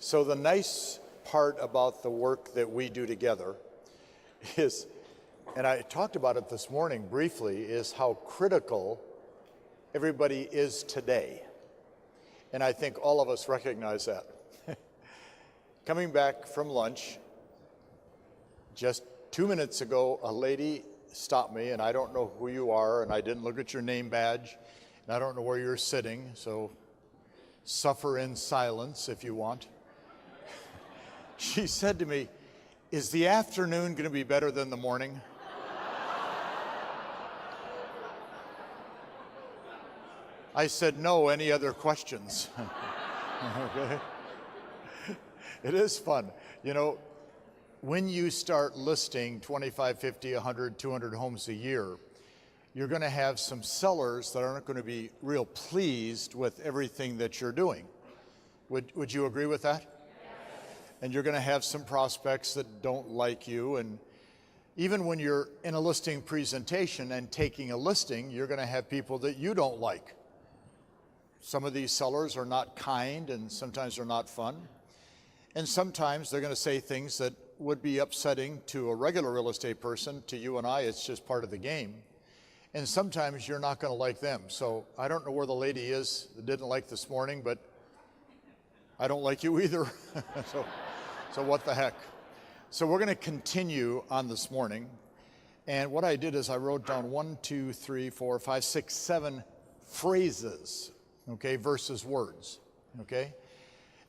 So the nice part about the work that we do together is, and I talked about it this morning briefly, is how critical everybody is today. And I think all of us recognize that. Coming back from lunch, just 2 minutes ago, a lady stopped me, and I don't know who you are, and I didn't look at your name badge, and I don't know where you're sitting, so suffer in silence if you want. She said to me, "Is the afternoon going to be better than the morning?" I said, "No, any other questions?" Okay. It is fun. You know, when you start listing 25, 50, 100, 200 homes a year, you're going to have some sellers that aren't going to be real pleased with everything that you're doing. Would you agree with that? And you're going to have some prospects that don't like you. And even when you're in a listing presentation and taking a listing, you're going to have people that you don't like. Some of these sellers are not kind, and sometimes they're not fun. And sometimes they're going to say things that would be upsetting to a regular real estate person. To you and I, it's just part of the game. And sometimes you're not going to like them. So I don't know where the lady is that didn't like this morning, but I don't like you either. So what the heck? So we're going to continue on this morning. And what I did is I wrote down 1, 2, 3, 4, 5, 6, 7 phrases, okay, versus words, okay?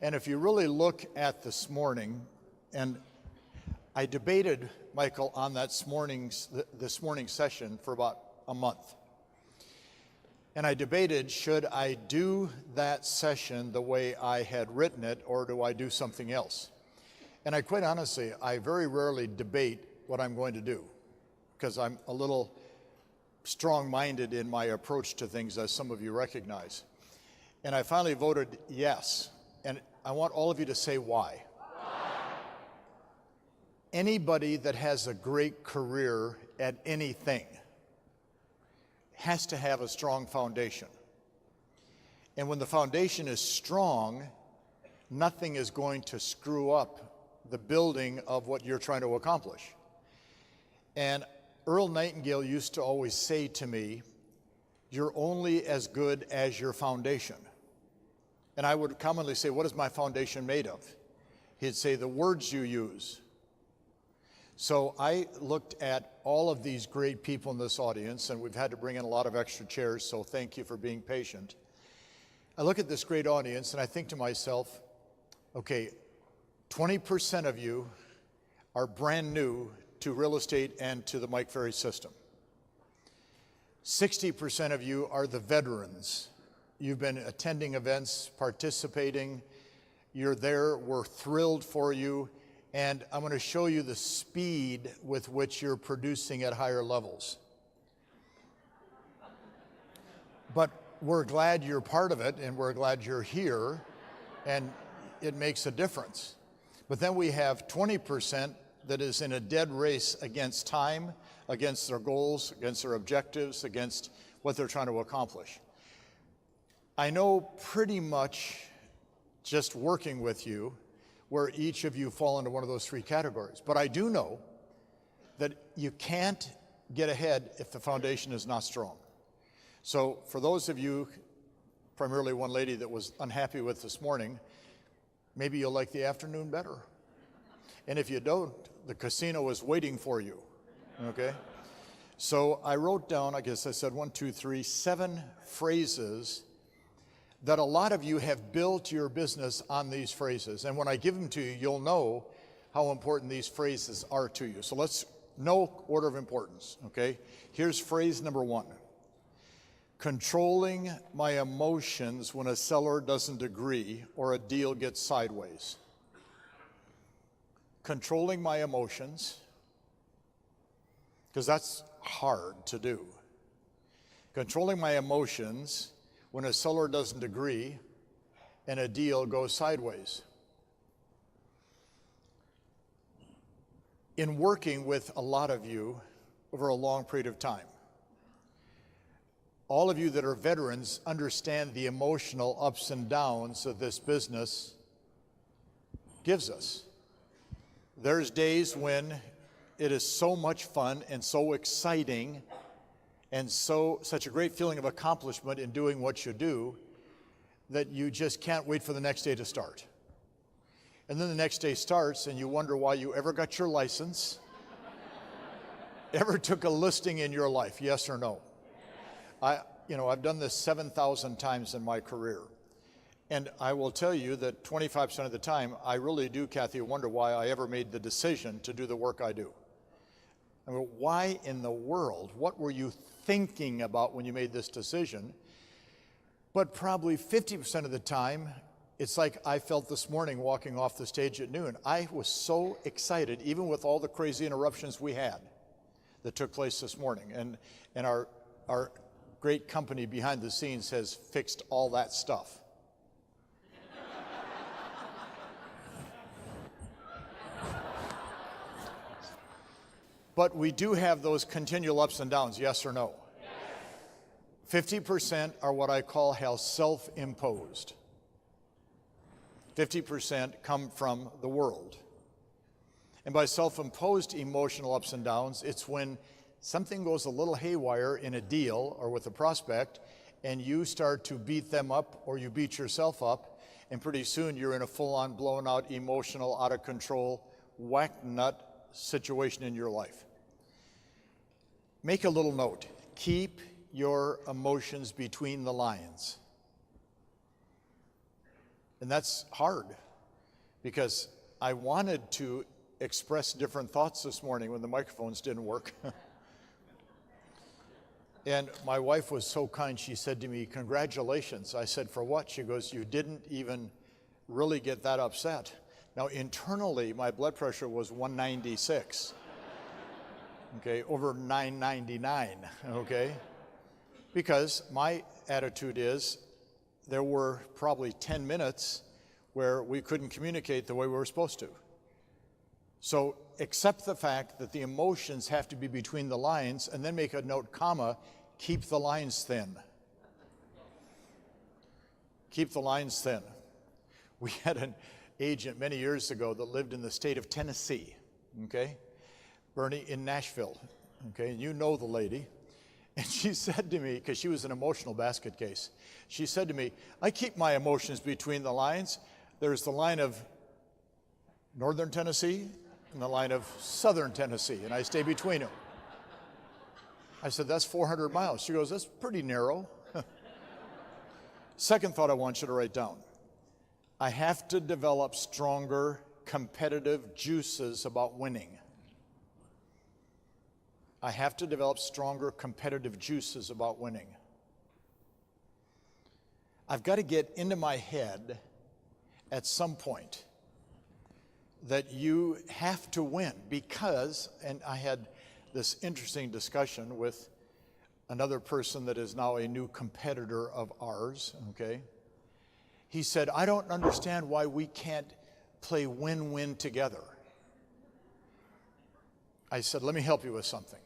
And if you really look at this morning, and I debated, Michael, on this morning's session for about a month. And I debated, should I do that session the way I had written it, or do I do something else? And I quite honestly, I very rarely debate what I'm going to do, because I'm a little strong-minded in my approach to things, as some of you recognize. And I finally voted yes. And I want all of you to say why. Anybody that has a great career at anything has to have a strong foundation. And when the foundation is strong, nothing is going to screw up the building of what you're trying to accomplish. And Earl Nightingale used to always say to me, "You're only as good as your foundation." And I would commonly say, "What is my foundation made of?" He'd say, "The words you use." So I looked at all of these great people in this audience, and we've had to bring in a lot of extra chairs, so thank you for being patient. I look at this great audience and I think to myself, okay, 20% of you are brand new to real estate and to the Mike Ferry system. 60% of you are the veterans. You've been attending events, participating, you're there, we're thrilled for you, and I'm going to show you the speed with which you're producing at higher levels. But we're glad you're part of it, and we're glad you're here, and it makes a difference. But then we have 20% that is in a dead race against time, against their goals, against their objectives, against what they're trying to accomplish. I know pretty much, just working with you, where each of you fall into one of those three categories. But I do know that you can't get ahead if the foundation is not strong. So for those of you, primarily one lady that was unhappy with this morning, maybe you'll like the afternoon better. And if you don't, the casino is waiting for you, okay? So I wrote down, I guess I said 1, 2, 3, 7 phrases that a lot of you have built your business on these phrases. And when I give them to you, you'll know how important these phrases are to you. So let's, no order of importance, okay? Here's phrase number 1. Controlling my emotions when a seller doesn't agree or a deal gets sideways. Controlling my emotions, because that's hard to do. Controlling my emotions when a seller doesn't agree and a deal goes sideways. In working with a lot of you over a long period of time, all of you that are veterans understand the emotional ups and downs of this business gives us. There's days when it is so much fun and so exciting and such a great feeling of accomplishment in doing what you do that you just can't wait for the next day to start. And then the next day starts and you wonder why you ever got your license, ever took a listing in your life, yes or no? I've done this 7,000 times in my career. And I will tell you that 25% of the time, I really do, Kathy, wonder why I ever made the decision to do the work I do. I mean, why in the world? What were you thinking about when you made this decision? But probably 50% of the time, it's like I felt this morning walking off the stage at noon. I was so excited, even with all the crazy interruptions we had that took place this morning. And our great company behind the scenes has fixed all that stuff. But we do have those continual ups and downs, yes or no? Yes. 50% are what I call self-imposed. 50% come from the world. And by self-imposed emotional ups and downs, it's when something goes a little haywire in a deal or with a prospect, and you start to beat them up or you beat yourself up, and pretty soon you're in a full-on, blown-out, emotional, out-of-control, whack-nut situation in your life. Make a little note. Keep your emotions between the lines. And that's hard because I wanted to express different thoughts this morning when the microphones didn't work. And my wife was so kind, she said to me, "Congratulations." I said, "For what?" She goes, "You didn't even really get that upset." Now, internally, my blood pressure was 196, okay, over 999, okay? Because my attitude is there were probably 10 minutes where we couldn't communicate the way we were supposed to. So accept the fact that the emotions have to be between the lines, and then make a note, comma, keep the lines thin. Keep the lines thin. We had an agent many years ago that lived in the state of Tennessee, okay? Bernie, in Nashville, okay? And you know the lady. And she said to me, because she was an emotional basket case, she said to me, "I keep my emotions between the lines. There's the line of northern Tennessee and the line of southern Tennessee, and I stay between them." I said, "That's 400 miles. She goes, "That's pretty narrow." Second thought I want you to write down. I have to develop stronger competitive juices about winning. I have to develop stronger competitive juices about winning. I've got to get into my head at some point that you have to win because, and I had this interesting discussion with another person that is now a new competitor of ours, okay? He said, "I don't understand why we can't play win-win together." I said, "Let me help you with something.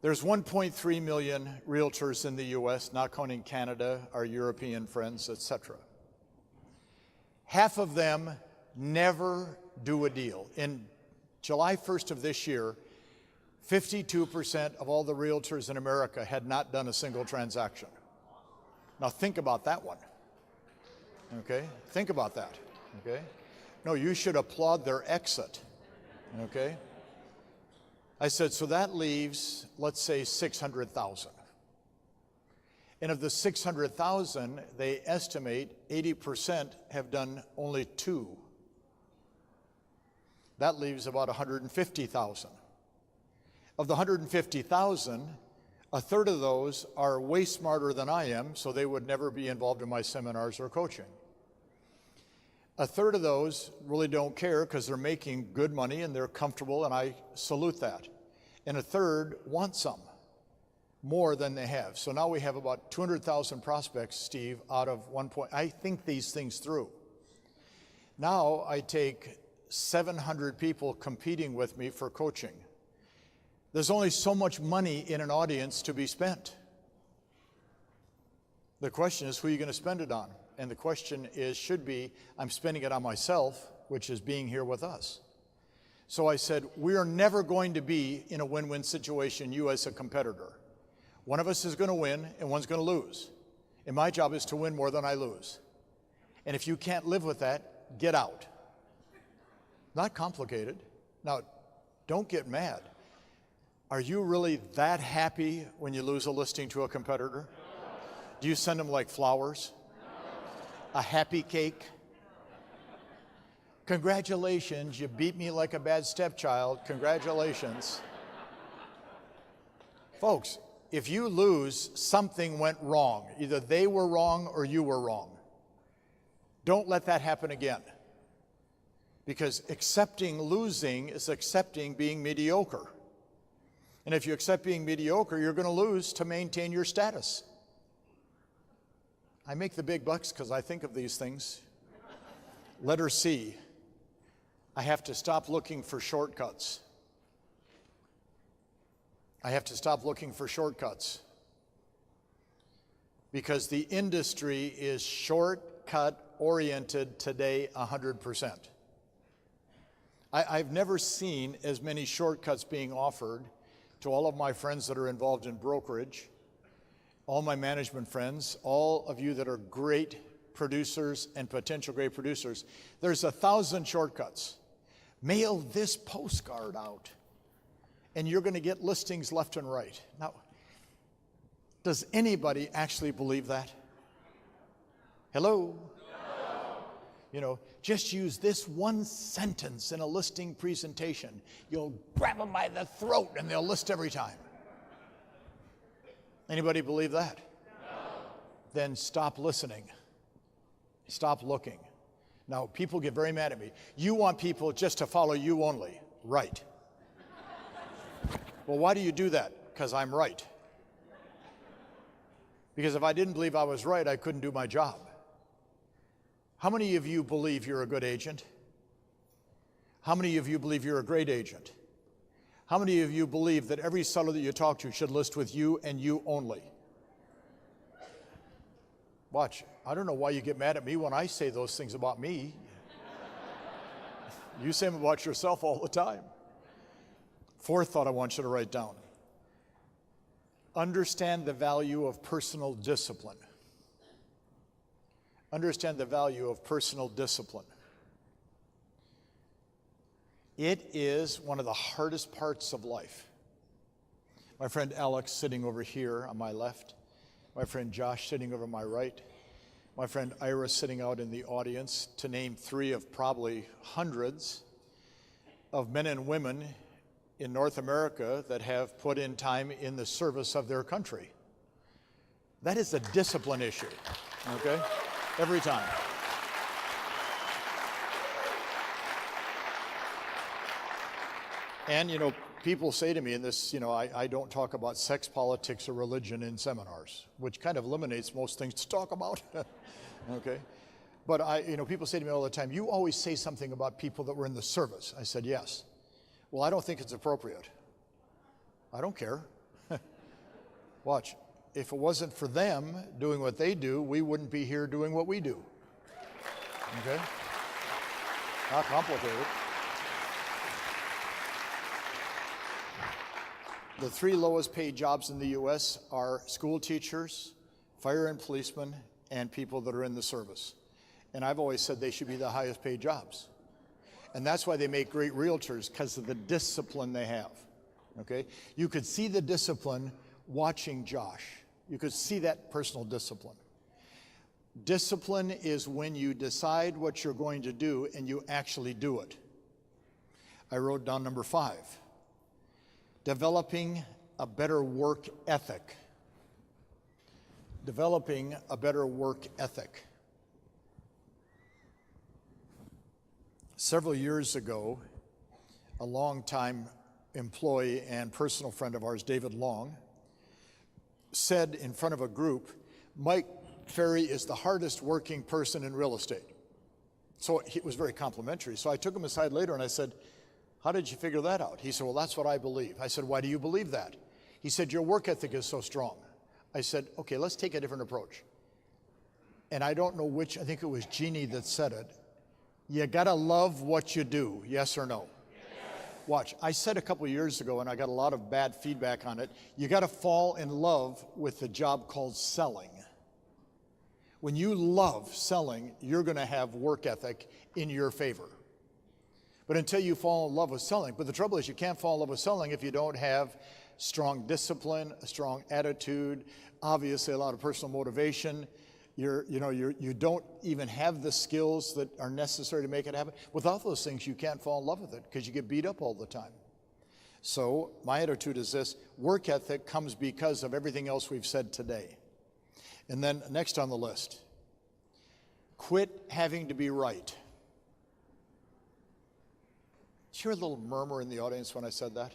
There's 1.3 million realtors in the U.S., not counting Canada, our European friends, etc. Half of them never do a deal. In July 1st of this year, 52% of all the realtors in America had not done a single transaction. Now think about that one, okay? Think about that, okay? No, you should applaud their exit, okay? I said, so that leaves, let's say, 600,000. And of the 600,000, they estimate 80% have done only two. That leaves about 150,000. Of the 150,000, a third of those are way smarter than I am, so they would never be involved in my seminars or coaching. A third of those really don't care because they're making good money and they're comfortable, and I salute that. And a third want some, more than they have. So now we have about 200,000 prospects, Steve, out of 1 point. I think these things through. Now I take 700 people competing with me for coaching. There's only so much money in an audience to be spent. The question is, who are you going to spend it on? And the question is, should be, I'm spending it on myself, which is being here with us. So I said, we are never going to be in a win-win situation, you as a competitor. One of us is going to win and one's going to lose. And my job is to win more than I lose. And if you can't live with that, get out. Not complicated. Now, don't get mad. Are you really that happy when you lose a listing to a competitor? Do you send them like flowers? A happy cake? Congratulations, you beat me like a bad stepchild. Congratulations. Folks, if you lose, something went wrong. Either they were wrong or you were wrong. Don't let that happen again. Because accepting losing is accepting being mediocre. And if you accept being mediocre, you're going to lose to maintain your status. I make the big bucks because I think of these things. Letter C, I have to stop looking for shortcuts. I have to stop looking for shortcuts. Because the industry is shortcut oriented today 100%. I've never seen as many shortcuts being offered to all of my friends that are involved in brokerage, all my management friends, all of you that are great producers and potential great producers. There's 1,000 shortcuts. Mail this postcard out, and you're going to get listings left and right. Now, does anybody actually believe that? Hello? You know, just use this one sentence in a listing presentation. You'll grab them by the throat and they'll list every time. Anybody believe that? No. Then stop listening. Stop looking. Now, people get very mad at me. You want people just to follow you only. Right. Well, why do you do that? Because I'm right. Because if I didn't believe I was right, I couldn't do my job. How many of you believe you're a good agent? How many of you believe you're a great agent? How many of you believe that every seller that you talk to should list with you and you only? Watch, I don't know why you get mad at me when I say those things about me. You say them about yourself all the time. Fourth thought I want you to write down. Understand the value of personal discipline. Understand the value of personal discipline. It is one of the hardest parts of life. My friend Alex sitting over here on my left, my friend Josh sitting over my right, my friend Ira sitting out in the audience, to name three of probably hundreds of men and women in North America that have put in time in the service of their country. That is a discipline issue, okay? Every time. And, you know, people say to me in this, you know, I don't talk about sex, politics, or religion in seminars, which kind of eliminates most things to talk about, okay? But people say to me all the time, you always say something about people that were in the service. I said, yes. Well, I don't think it's appropriate. I don't care. Watch. If it wasn't for them doing what they do, we wouldn't be here doing what we do. Okay? Not complicated. The three lowest paid jobs in the U.S. are school teachers, fire and policemen, and people that are in the service. And I've always said they should be the highest paid jobs. And that's why they make great realtors, because of the discipline they have. Okay? You could see the discipline watching Josh. You could see that personal discipline. Discipline is when you decide what you're going to do and you actually do it. I wrote down number 5. Developing a better work ethic. Developing a better work ethic. Several years ago, a longtime employee and personal friend of ours, David Long, said in front of a group, Mike Ferry is the hardest working person in real estate. So it was very complimentary. So I took him aside later and I said, how did you figure that out? He said, well, that's what I believe. I said, why do you believe that? He said, your work ethic is so strong. I said, okay, let's take a different approach. And I don't know which, I think it was Jeannie that said it. You gotta love what you do, yes or no? Watch, I said a couple years ago, and I got a lot of bad feedback on it, you gotta fall in love with the job called selling. When you love selling, you're gonna have work ethic in your favor. But until you fall in love with selling, but the trouble is you can't fall in love with selling if you don't have strong discipline, a strong attitude, obviously a lot of personal motivation. You don't even have the skills that are necessary to make it happen. Without those things, you can't fall in love with it because you get beat up all the time. So my attitude is this: work ethic comes because of everything else we've said today. And then next on the list, quit having to be right. Did you hear a little murmur in the audience when I said that?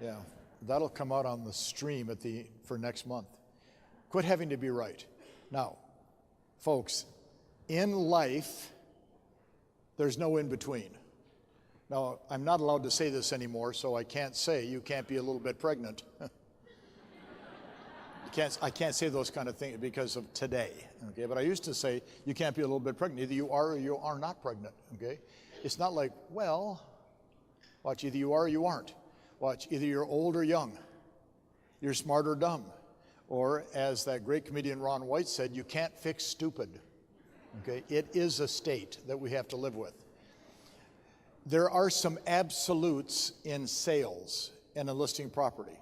Yeah, that'll come out on the stream for next month. Quit having to be right. Now, folks, in life, there's no in between. Now, I'm not allowed to say this anymore, so I can't say you can't be a little bit pregnant. I can't say those kind of things because of today, okay? But I used to say you can't be a little bit pregnant. Either you are or you are not pregnant, okay? It's not like, well, watch, either you are or you aren't. Watch, either you're old or young. You're smart or dumb. Or as that great comedian Ron White said, you can't fix stupid, okay? It is a state that we have to live with. There are some absolutes in sales and in listing property.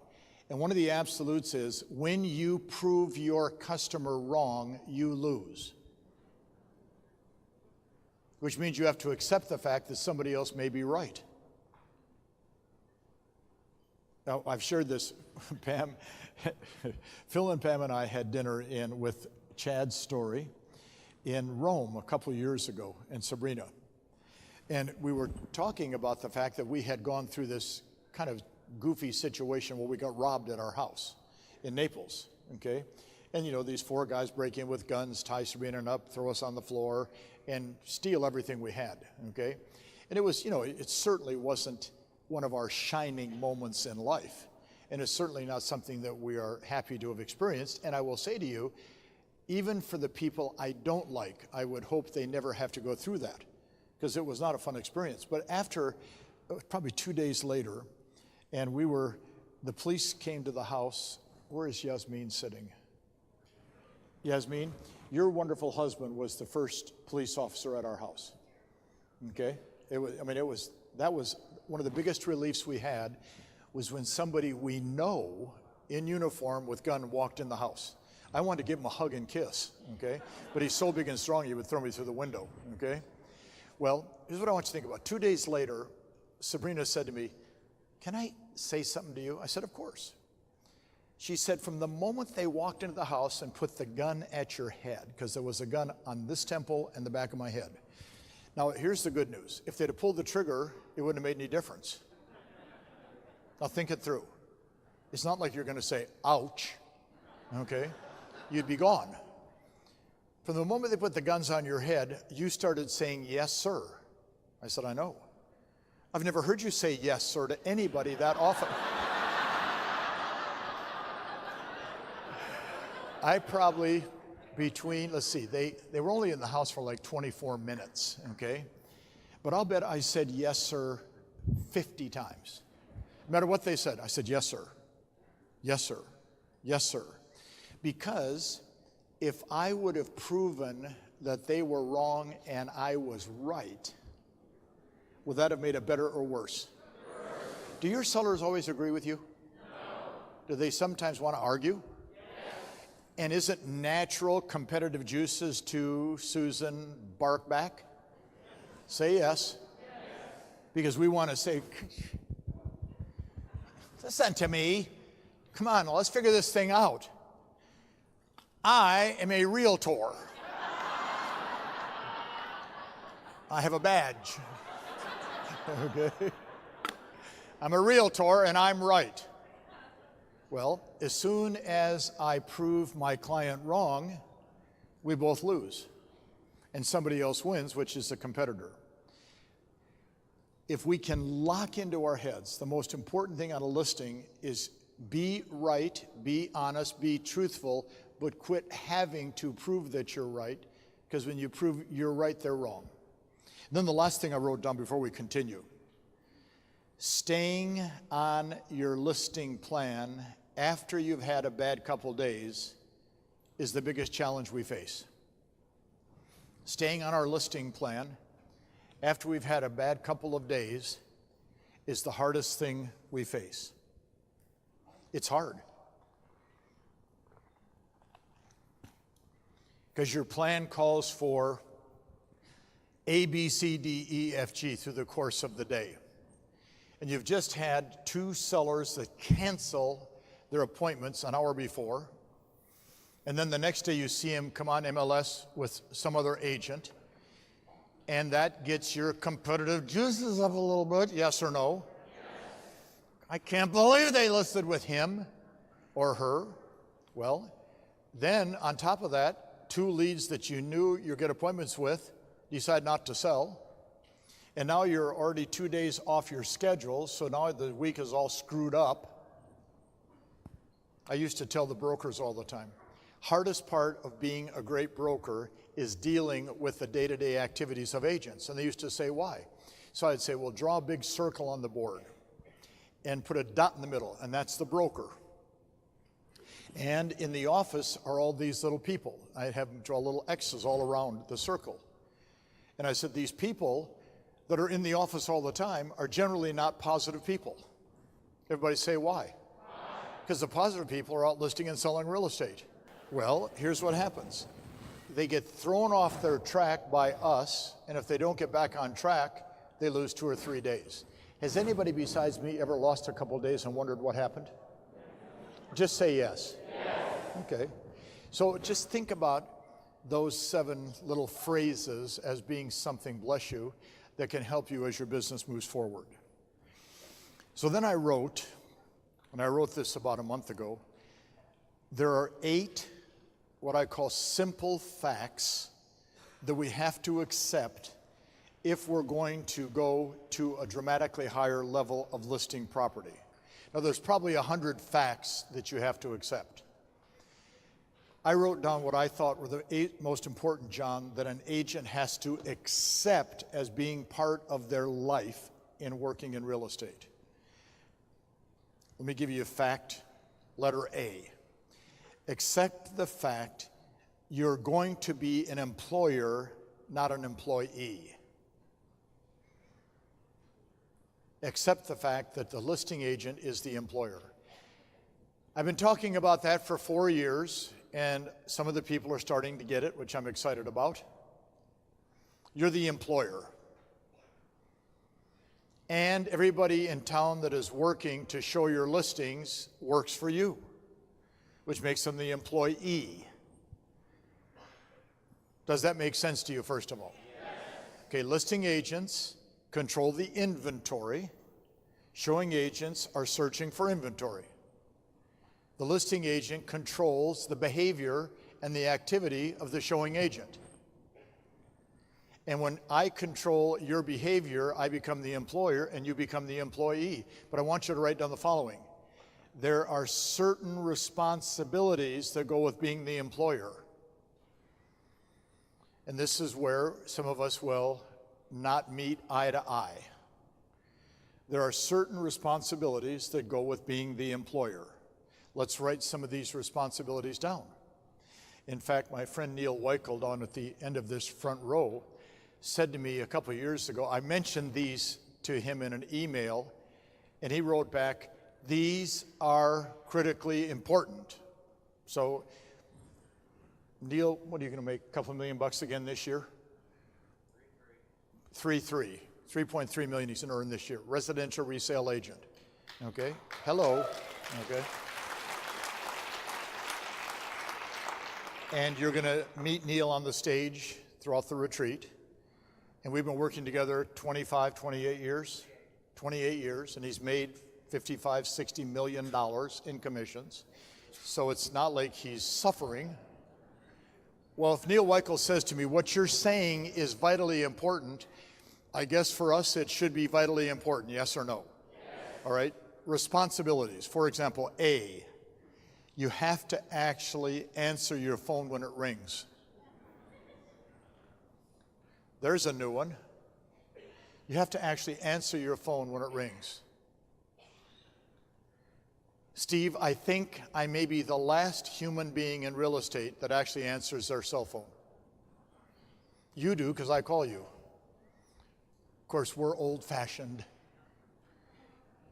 And one of the absolutes is when you prove your customer wrong, you lose. Which means you have to accept the fact that somebody else may be right. Now, I've shared this, Pam. Phil and Pam and I had dinner with Chad Story in Rome a couple years ago, and Sabrina. And we were talking about the fact that we had gone through this kind of goofy situation where we got robbed at our house in Naples, okay? And these four guys break in with guns, tie Sabrina up, throw us on the floor, and steal everything we had, okay? And it was, it certainly wasn't one of our shining moments in life. And it's certainly not something that we are happy to have experienced. And I will say to you, even for the people I don't like, I would hope they never have to go through that, because it was not a fun experience. But after, probably 2 days later, and the police came to the house. Where is Yasmin sitting? Yasmin, your wonderful husband was the first police officer at our house, okay? That was one of the biggest reliefs we had, was when somebody we know in uniform with gun walked in the house. I wanted to give him a hug and kiss, okay? But he's so big and strong, he would throw me through the window, okay? Well, here's what I want you to think about. 2 days later, Sabrina said to me, "Can I say something to you?" I said, "Of course." She said, "From the moment they walked into the house and put the gun at your head," because there was a gun on this temple and the back of my head. Now, here's the good news. If they'd have pulled the trigger, it wouldn't have made any difference. Now, think it through. It's not like you're going to say, "Ouch," okay? You'd be gone. From the moment they put the guns on your head, you started saying, "Yes, sir." I said, "I know. I've never heard you say yes, sir, to anybody that often." I probably let's see, they were only in the house for like 24 minutes, okay? But I'll bet I said yes, sir, 50 times. No matter what they said, I said, "Yes, sir. Yes, sir. Yes, sir." Because if I would have proven that they were wrong and I was right, would that have made it better or worse? Worse. Do your sellers always agree with you? No. Do they sometimes want to argue? Yes. And isn't natural competitive juices to Susan bark back? Say yes. Yes. Because we want to say, "Listen to me. Come on, let's figure this thing out. I am a realtor. I have a badge." Okay. "I'm a realtor and I'm right." Well, as soon as I prove my client wrong, we both lose. And somebody else wins, which is a competitor. If we can lock into our heads, the most important thing on a listing is be right, be honest, be truthful, but quit having to prove that you're right, because when you prove you're right, they're wrong. Then the last thing I wrote down before we continue, staying on your listing plan after you've had a bad couple days is the biggest challenge we face. Staying on our listing plan after we've had a bad couple of days is the hardest thing we face. It's hard. Because your plan calls for A, B, C, D, E, F, G through the course of the day. And you've just had 2 sellers that cancel their appointments an hour before. And then the next day you see them come on MLS with some other agent. And that gets your competitive juices up a little bit, yes or no? Yes. I can't believe they listed with him or her. Well, then on top of that, 2 leads that you knew you'd get appointments with decide not to sell. And now you're already 2 days off your schedule, so now the week is all screwed up. I used to tell the brokers all the time, hardest part of being a great broker is dealing with the day-to-day activities of agents. And they used to say, why? So I'd say, well, draw a big circle on the board and put a dot in the middle, and that's the broker. And in the office are all these little people. I'd have them draw little X's all around the circle. And I said, these people that are in the office all the time are generally not positive people. Everybody say why? Because the positive people are out listing and selling real estate. Well, here's what happens. They get thrown off their track by us, and if they don't get back on track, they lose 2 or 3 days. Has anybody besides me ever lost a couple of days and wondered what happened? Just say yes. Yes. Okay. So just think about those 7 little phrases as being something, bless you, that can help you as your business moves forward. So then I wrote, and I wrote this about a month ago, there are 8 what I call simple facts that we have to accept if we're going to go to a dramatically higher level of listing property. Now, there's probably 100 facts that you have to accept. I wrote down what I thought were the 8 most important, John, that an agent has to accept as being part of their life in working in real estate. Let me give you a fact, letter A. Accept the fact you're going to be an employer, not an employee. Accept the fact that the listing agent is the employer. I've been talking about that for 4 years, and some of the people are starting to get it, which I'm excited about. You're the employer. And everybody in town that is working to show your listings works for you, which makes them the employee. Does that make sense to you, first of all? Yes. Okay, listing agents control the inventory. Showing agents are searching for inventory. The listing agent controls the behavior and the activity of the showing agent. And when I control your behavior, I become the employer and you become the employee. But I want you to write down the following. There are certain responsibilities that go with being the employer. And this is where some of us will not meet eye to eye. There are certain responsibilities that go with being the employer. Let's write some of these responsibilities down. In fact, my friend Neil Weichel down at the end of this front row said to me a couple of years ago, I mentioned these to him in an email, and he wrote back, these are critically important. So, Neil, what are you going to make, a couple $1 million again this year? 3.3 million he's going to earn this year. Residential resale agent. Okay? Hello. Okay? And you're going to meet Neil on the stage throughout the retreat. And we've been working together 28 years, and he's made $55, $60 million in commissions. So it's not like he's suffering. Well, if Neil Weichel says to me, what you're saying is vitally important, I guess for us it should be vitally important, yes or no? Yes. All right, responsibilities. For example, A, you have to actually answer your phone when it rings. There's a new one. You have to actually answer your phone when it rings. Steve, I think I may be the last human being in real estate that actually answers their cell phone. You do, because I call you. Of course, we're old-fashioned.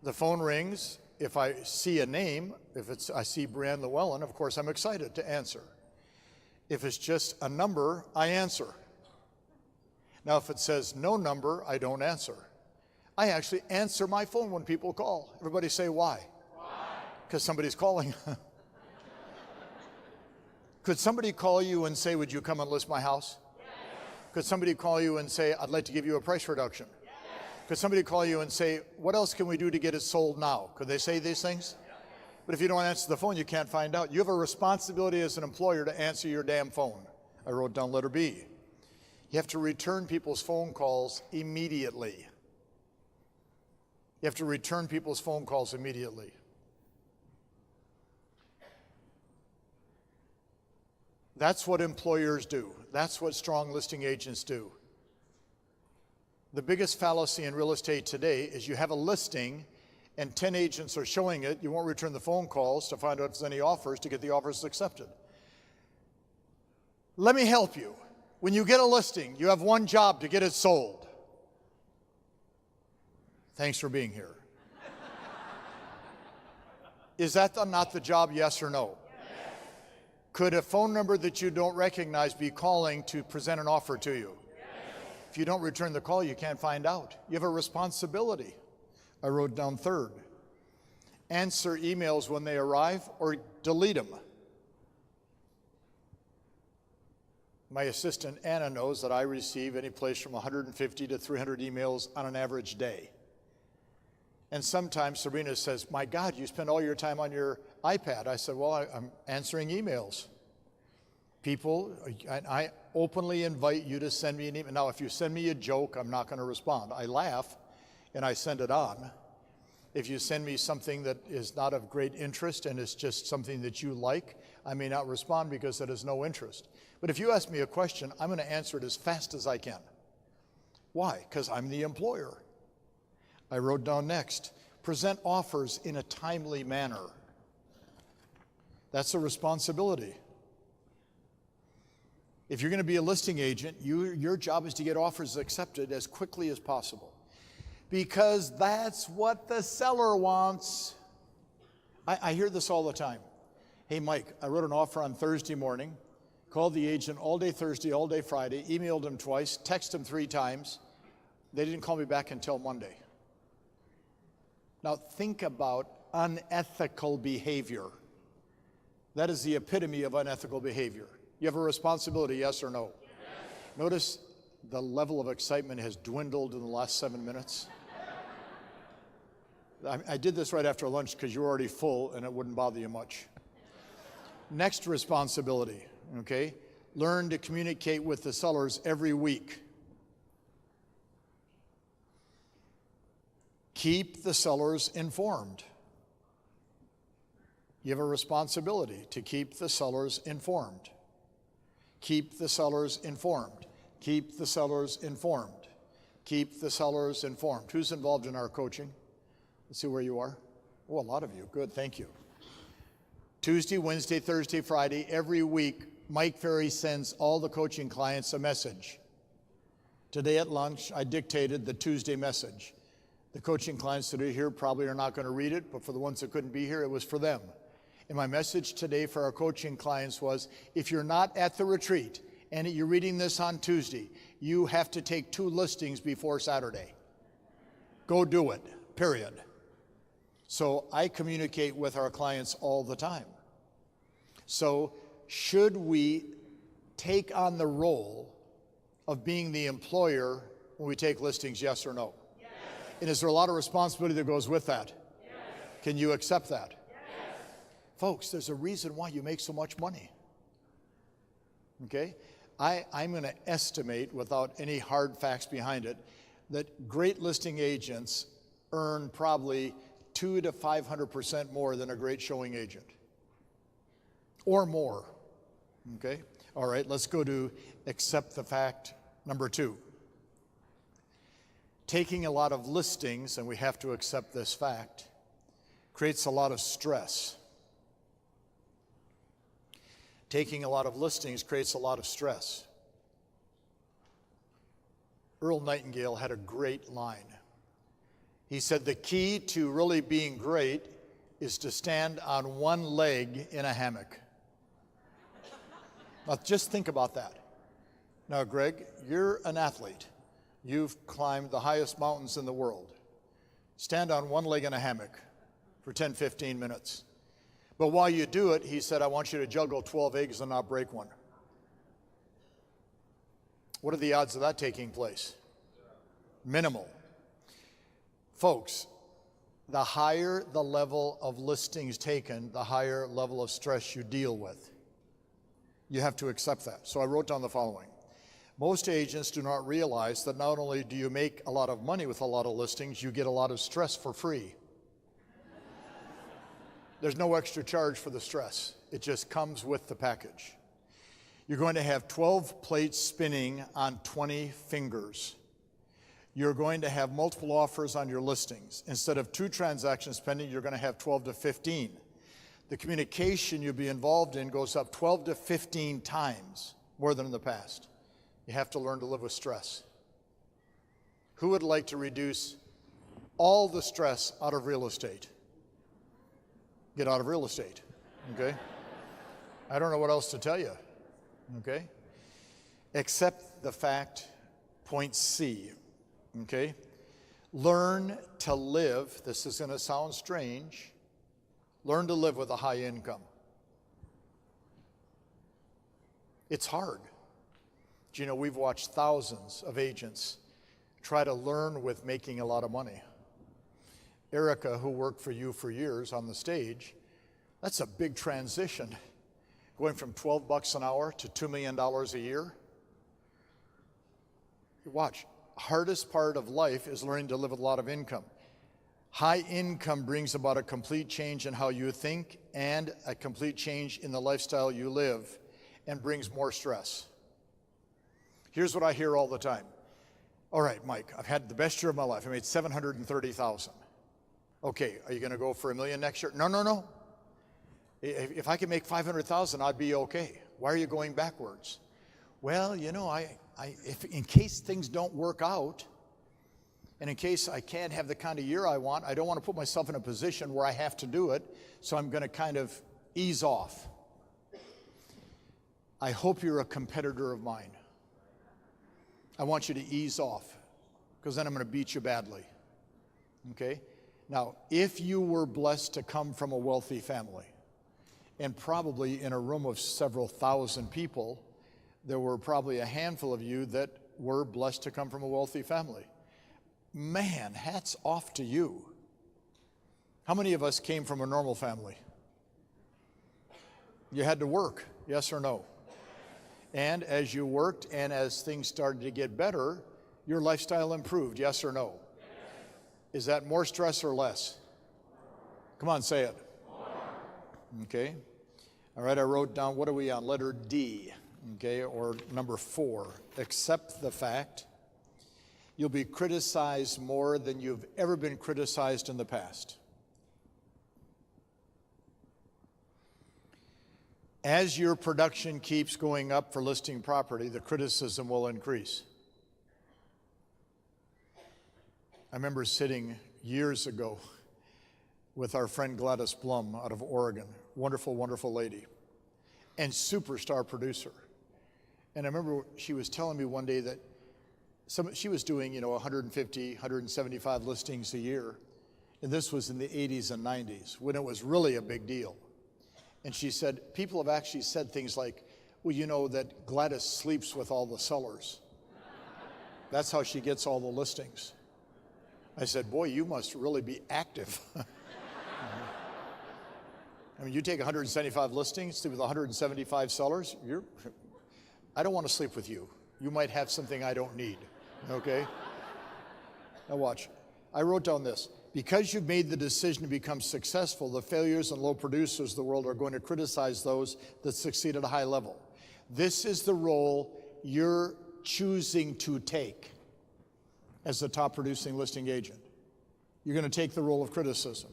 The phone rings. If I see a name, I see Brianne Llewellyn, of course, I'm excited to answer. If it's just a number, I answer. Now, if it says no number, I don't answer. I actually answer my phone when people call. Everybody say, why? Because somebody's calling. Could somebody call you and say, would you come and list my house? Yes. Could somebody call you and say, I'd like to give you a price reduction? Yes. Could somebody call you and say, what else can we do to get it sold now? Could they say these things? Yes. But if you don't answer the phone, you can't find out. You have a responsibility as an employer to answer your damn phone. I wrote down letter B. You have to return people's phone calls immediately. You have to return people's phone calls immediately. That's what employers do. That's what strong listing agents do. The biggest fallacy in real estate today is you have a listing and 10 agents are showing it. You won't return the phone calls to find out if there's any offers to get the offers accepted. Let me help you. When you get a listing, you have one job to get it sold. Thanks for being here. Is that not the job, yes or no? Yes. Could a phone number that you don't recognize be calling to present an offer to you? Yes. If you don't return the call, you can't find out. You have a responsibility. I wrote down third. Answer emails when they arrive or delete them. My assistant, Anna, knows that I receive any place from 150 to 300 emails on an average day. And sometimes Serena says, my God, you spend all your time on your iPad. I said, well, I'm answering emails. People, I openly invite you to send me an email. Now, if you send me a joke, I'm not going to respond. I laugh and I send it on. If you send me something that is not of great interest and it's just something that you like, I may not respond because it has no interest. But if you ask me a question, I'm going to answer it as fast as I can. Why? Because I'm the employer. I wrote down next, present offers in a timely manner. That's a responsibility. If you're going to be a listing agent, your job is to get offers accepted as quickly as possible. Because that's what the seller wants. I hear this all the time. Hey, Mike, I wrote an offer on Thursday morning, called the agent all day Thursday, all day Friday, emailed him twice, texted him 3 times. They didn't call me back until Monday. Now think about unethical behavior. That is the epitome of unethical behavior. You have a responsibility, yes or no? Yes. Notice the level of excitement has dwindled in the last 7 minutes. I did this right after lunch because you were already full and it wouldn't bother you much. Next responsibility, okay? Learn to communicate with the sellers every week. Keep the sellers informed. You have a responsibility to keep the sellers informed. Keep the sellers informed. Keep the sellers informed. Keep the sellers informed. Who's involved in our coaching? Let's see where you are. Oh, a lot of you. Good, thank you. Tuesday, Wednesday, Thursday, Friday, every week, Mike Ferry sends all the coaching clients a message. Today at lunch, I dictated the Tuesday message. The coaching clients that are here probably are not going to read it, but for the ones that couldn't be here, it was for them. And my message today for our coaching clients was, if you're not at the retreat and you're reading this on Tuesday, you have to take 2 listings before Saturday. Go do it, period. So I communicate with our clients all the time. So should we take on the role of being the employer when we take listings, yes or no? Yes. And is there a lot of responsibility that goes with that? Yes. Can you accept that? Yes. Folks, there's a reason why you make so much money. Okay? I'm going to estimate, without any hard facts behind it, that great listing agents earn probably 200 to 500% more than a great showing agent. Or more. Okay? All right, let's go to accept the fact number 2. Taking a lot of listings, and we have to accept this fact, creates a lot of stress. Taking a lot of listings creates a lot of stress. Earl Nightingale had a great line. He said, the key to really being great is to stand on one leg in a hammock. Now just think about that. Now, Greg, you're an athlete. You've climbed the highest mountains in the world. Stand on one leg in a hammock for 10, 15 minutes. But while you do it, he said, I want you to juggle 12 eggs and not break one. What are the odds of that taking place? Minimal. Folks, the higher the level of listings taken, the higher level of stress you deal with. You have to accept that. So I wrote down the following. Most agents do not realize that not only do you make a lot of money with a lot of listings, you get a lot of stress for free. There's no extra charge for the stress. It just comes with the package. You're going to have 12 plates spinning on 20 fingers. You're going to have multiple offers on your listings. Instead of 2 transactions pending, you're going to have 12 to 15. The communication you'll be involved in goes up 12 to 15 times more than in the past. You have to learn to live with stress. Who would like to reduce all the stress out of real estate? Get out of real estate, okay? I don't know what else to tell you, okay? Accept the fact, point C, okay? Learn to live, this is going to sound strange, learn to live with a high income. It's hard. Do you know, we've watched thousands of agents try to learn with making a lot of money. Erica, who worked for you for years on the stage, that's a big transition, going from $12 an hour to $2 million a year. Watch, hardest part of life is learning to live with a lot of income. High income brings about a complete change in how you think and a complete change in the lifestyle you live, and brings more stress. Here's what I hear all the time. All right, Mike, I've had the best year of my life. I made $730,000. Okay, are you going to go for $1 million next year? No. If I could make $500,000, I'd be okay. Why are you going backwards? Well, you know, if in case things don't work out, and in case I can't have the kind of year I want, I don't want to put myself in a position where I have to do it, so I'm going to kind of ease off. I hope you're a competitor of mine. I want you to ease off, because then I'm going to beat you badly, okay? Now, if you were blessed to come from a wealthy family, and probably in a room of several thousand people, there were probably a handful of you that were blessed to come from a wealthy family. Man, hats off to you. How many of us came from a normal family? You had to work, yes or no? And as you worked and as things started to get better, your lifestyle improved, yes or no? Is that more stress or less? Come on, say it. Okay. All right, I wrote down, what are we on? Letter D, okay, or number 4. Accept the fact you'll be criticized more than you've ever been criticized in the past. As your production keeps going up for listing property, the criticism will increase. I remember sitting years ago with our friend Gladys Blum out of Oregon, wonderful, wonderful lady, and superstar producer. And I remember she was telling me one day that she was doing, 150, 175 listings a year, and this was in the 80s and 90s when it was really a big deal. And she said, people have actually said things like, well, you know that Gladys sleeps with all the sellers. That's how she gets all the listings. I said, boy, you must really be active. I mean, you take 175 listings, sleep with 175 sellers, I don't want to sleep with you. You might have something I don't need, okay? Now watch. I wrote down this. Because you've made the decision to become successful, the failures and low producers of the world are going to criticize those that succeed at a high level. This is the role you're choosing to take. as the top producing listing agent. You're going to take the role of criticism.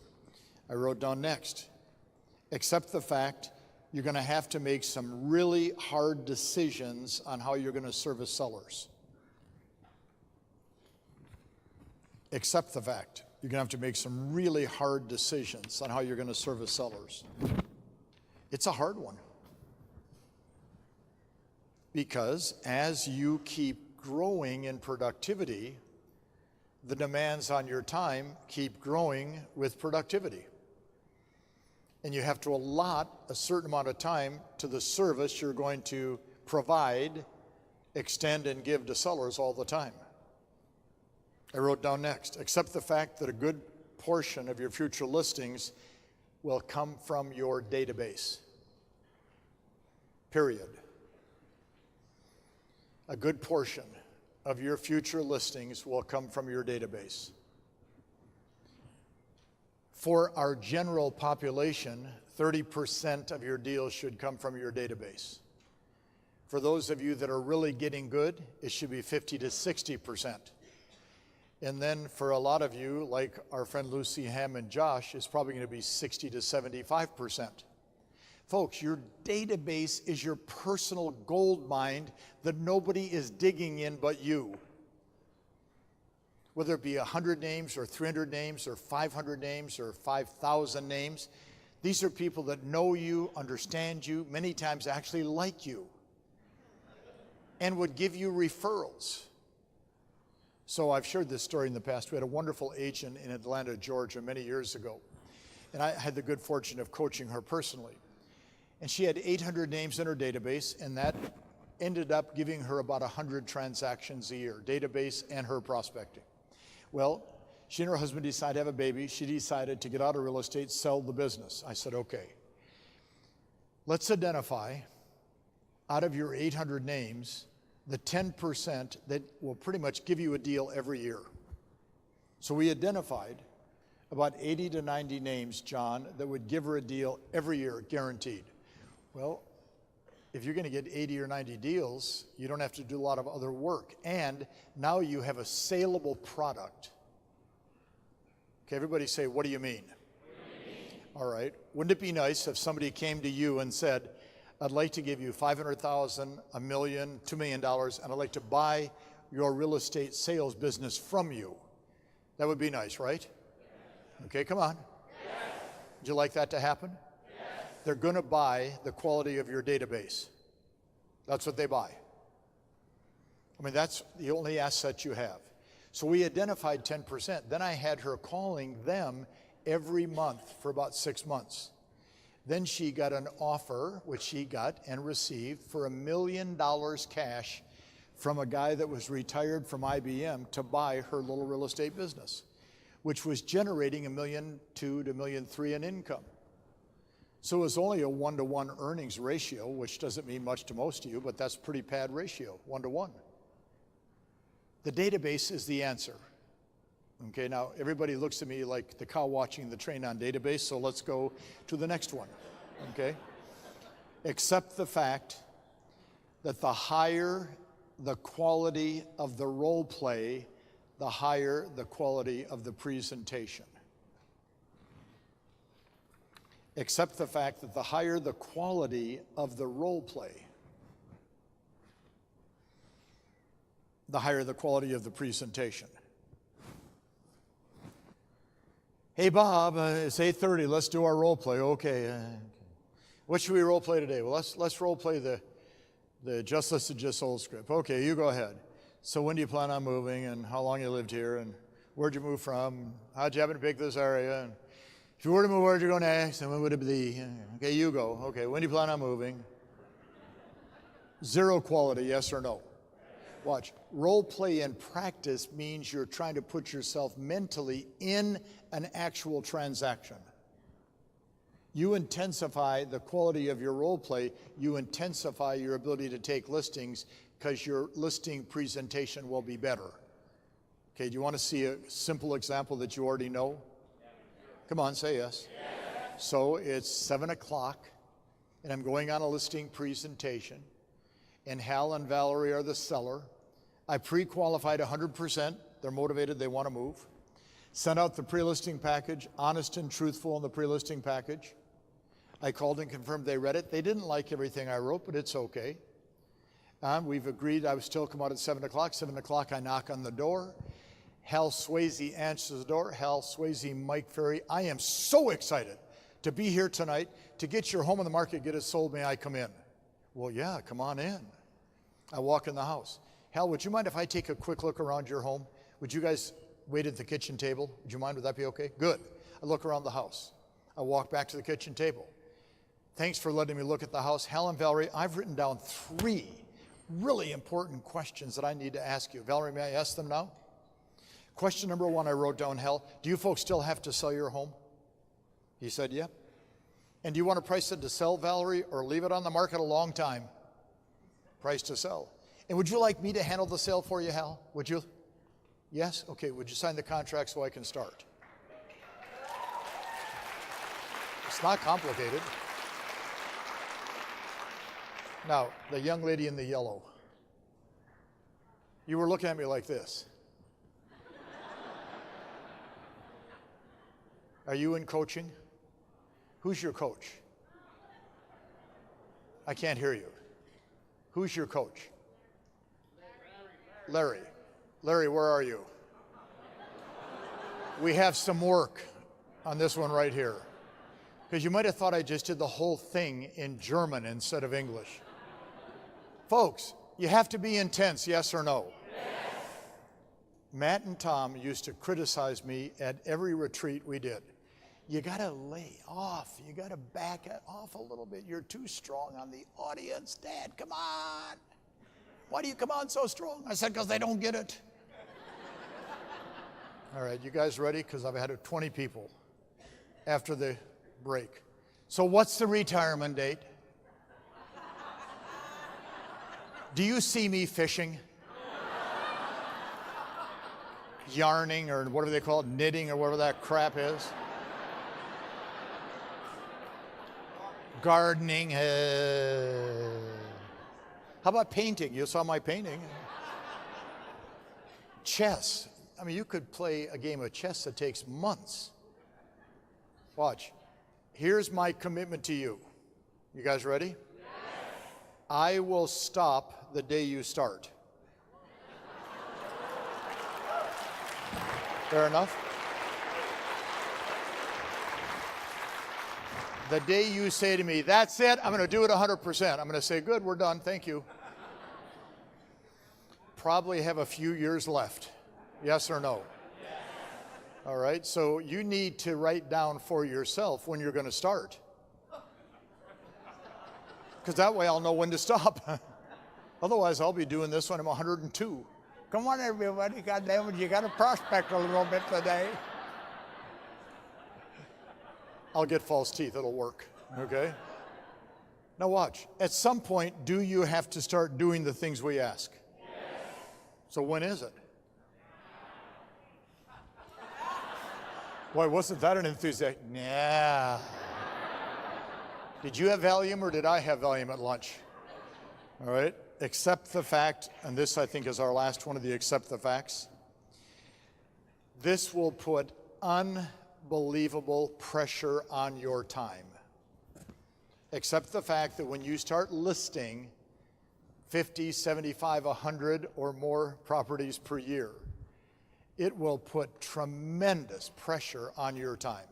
I wrote down next, accept the fact you're going to have to make some really hard decisions on how you're going to service sellers. Accept the fact you're going to have to make some really hard decisions on how you're going to service sellers. It's a hard one. Because as you keep growing in productivity, the demands on your time keep growing with productivity. And you have to allot a certain amount of time to the service you're going to provide, extend, and give to sellers all the time. I wrote down next, accept the fact that a good portion of your future listings will come from your database. Period. A good portion of your future listings will come from your database. For our general population, 30% of your deals should come from your database. For those of you that are really getting good, it should be 50 to 60%. And then for a lot of you, like our friend Lucy, Ham, and Josh, it's probably going to be 60 to 75%. Folks, your database is your personal gold mine that nobody is digging in but you. Whether it be 100 names or 300 names or 500 names or 5,000 names, these are people that know you, understand you, many times actually like you, and would give you referrals. So I've shared this story in the past. We had a wonderful agent in Atlanta, Georgia, many years ago, and I had the good fortune of coaching her personally. And she had 800 names in her database, and that ended up giving her about 100 transactions a year, database and her prospecting. Well, she and her husband decided to have a baby. She decided to get out of real estate, sell the business. I said, okay, let's identify out of your 800 names, the 10% that will pretty much give you a deal every year. So we identified about 80 to 90 names, John, that would give her a deal every year, guaranteed. Well, if you're going to get 80 or 90 deals, you don't have to do a lot of other work. And now you have a saleable product. Okay, everybody say, what do you mean? All right. Wouldn't it be nice if somebody came to you and said, I'd like to give you $500,000, $1 million, $2 million, and I'd like to buy your real estate sales business from you. That would be nice, right? Okay, come on. Yes. Would you like that to happen? Yes. They're going to buy the quality of your database. That's what they buy. I mean, that's the only asset you have. So we identified 10%. Then I had her calling them every month for about 6 months. Then she got an offer, which she got and received, for $1 million cash from a guy that was retired from IBM to buy her little real estate business, which was generating $1.2 million to $1.3 million in income. So it was only a 1-to-1 earnings ratio, which doesn't mean much to most of you, but that's a pretty bad ratio, 1-to-1. The database is the answer. Okay, now everybody looks at me like the cow watching the train on database, so let's go to the next one, okay? Accept the fact that the higher the quality of the role play, the higher the quality of the presentation. Accept the fact that the higher the quality of the role play, the higher the quality of the presentation. Hey, Bob, it's 8:30. Let's do our role play. Okay. What should we role play today? Well, let's role play the Just Listed, Just Sold script. Okay, you go ahead. So when do you plan on moving, and how long you lived here, and where'd you move from? How'd you happen to pick this area? And if you were to move, where'd you go next, and when would it be? Okay, you go. Okay, when do you plan on moving? Zero quality, yes or no? Watch. Role play in practice means you're trying to put yourself mentally in an actual transaction. You intensify the quality of your role play, you intensify your ability to take listings because your listing presentation will be better. Okay, do you want to see a simple example that you already know? Come on, say yes. Yes. So it's 7 o'clock and I'm going on a listing presentation, and Hal and Valerie are the seller. I pre-qualified 100% They're motivated, they want to move. Sent out the pre-listing package, honest and truthful in the pre-listing package. I called and confirmed they read it. They didn't like everything I wrote, but it's okay. We've agreed I would still come out at 7 o'clock. 7 o'clock, I knock on the door. Hal Swayze answers the door. Hal Swayze, Mike Ferry. I am so excited to be here tonight to get your home on the market, get it sold. May I come in? Well, yeah, come on in. I walk in the house. Hal, would you mind if I take a quick look around your home? Would you guys wait at the kitchen table? Would you mind? Would that be okay? Good. I look around the house. I walk back to the kitchen table. Thanks for letting me look at the house. Hal and Valerie, I've written down 3 really important questions that I need to ask you. Valerie, may I ask them now? Question number 1, I wrote down, Hal, do you folks still have to sell your home? He said, yep. And do you want to price it to sell, Valerie, or leave it on the market a long time? Price to sell. And would you like me to handle the sale for you, Hal? Would you? Yes? Okay, would you sign the contract so I can start? It's not complicated. Now, the young lady in the yellow, you were looking at me like this. Are you in coaching? Who's your coach? I can't hear you. Who's your coach? Larry. Larry, where are you? We have some work on this one right here. Because you might have thought I just did the whole thing in German instead of English. Folks, you have to be intense, yes or no? Yes. Matt and Tom used to criticize me at every retreat we did. You got to lay off. You got to back it off a little bit. You're too strong on the audience. Dad, come on. Why do you come on so strong? I said, because they don't get it. All right, you guys ready? Because I've had 20 people after the break. So what's the retirement date? Do you see me fishing? Yarning, or whatever they call it, knitting, or whatever that crap is? Gardening. How about painting? You saw my painting. Chess. I mean, you could play a game of chess that takes months. Watch. Here's my commitment to you. You guys ready? Yes. I will stop the day you start. Fair enough? The day you say to me, that's it, I'm going to do it 100%. I'm going to say, good, we're done, thank you. Probably have a few years left. Yes or no? Yes. All right, so you need to write down for yourself when you're going to start. Because that way I'll know when to stop. Otherwise, I'll be doing this when I'm 102. Come on, everybody, goddammit, you got to prospect a little bit today. I'll get false teeth, it'll work, okay? Now watch, at some point, do you have to start doing the things we ask? Yes. So when is it? Boy, wasn't that an enthusiasm? Yeah. Did you have Valium or did I have Valium at lunch? All right, accept the fact, and this I think is our last one of the accept the facts. This will put unbelievable pressure on your time. Accept the fact that when you start listing 50, 75, 100 or more properties per year, it will put tremendous pressure on your time.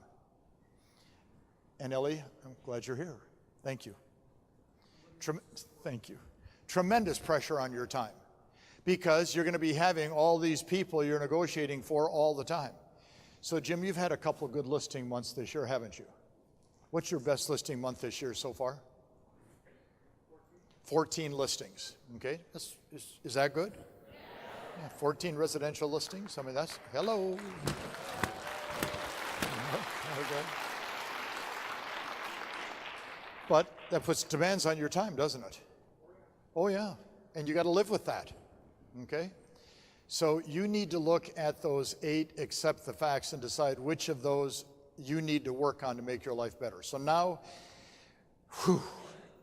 And Ellie, I'm glad you're here. Thank you. Thank you. Tremendous pressure on your time because you're going to be having all these people you're negotiating for all the time. So Jim, you've had a couple good listing months this year, haven't you? What's your best listing month this year so far? 14 listings, okay? Is that good? Yeah, 14 residential listings. I mean, that's, hello. Okay. But that puts demands on your time, doesn't it? Oh yeah, and you got to live with that, okay? So you need to look at those 8 accept the facts and decide which of those you need to work on to make your life better. So now, whew,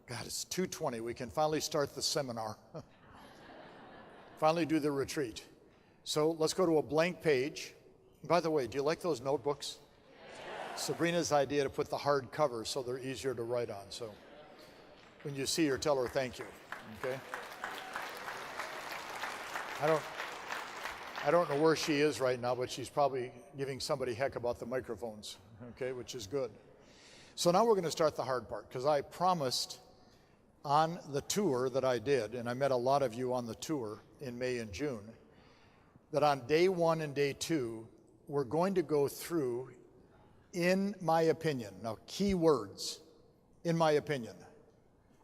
God, it's 2:20. We can finally start the seminar. Finally do the retreat. So let's go to a blank page. By the way, do you like those notebooks? Sabrina's idea to put the hard cover so they're easier to write on. So when you see her, tell her thank you, okay? I don't know where she is right now, but she's probably giving somebody heck about the microphones, okay, which is good. So now we're going to start the hard part, because I promised on the tour that I did, and I met a lot of you on the tour in May and June, that on day 1 and day 2, we're going to go through, in my opinion, now key words, in my opinion.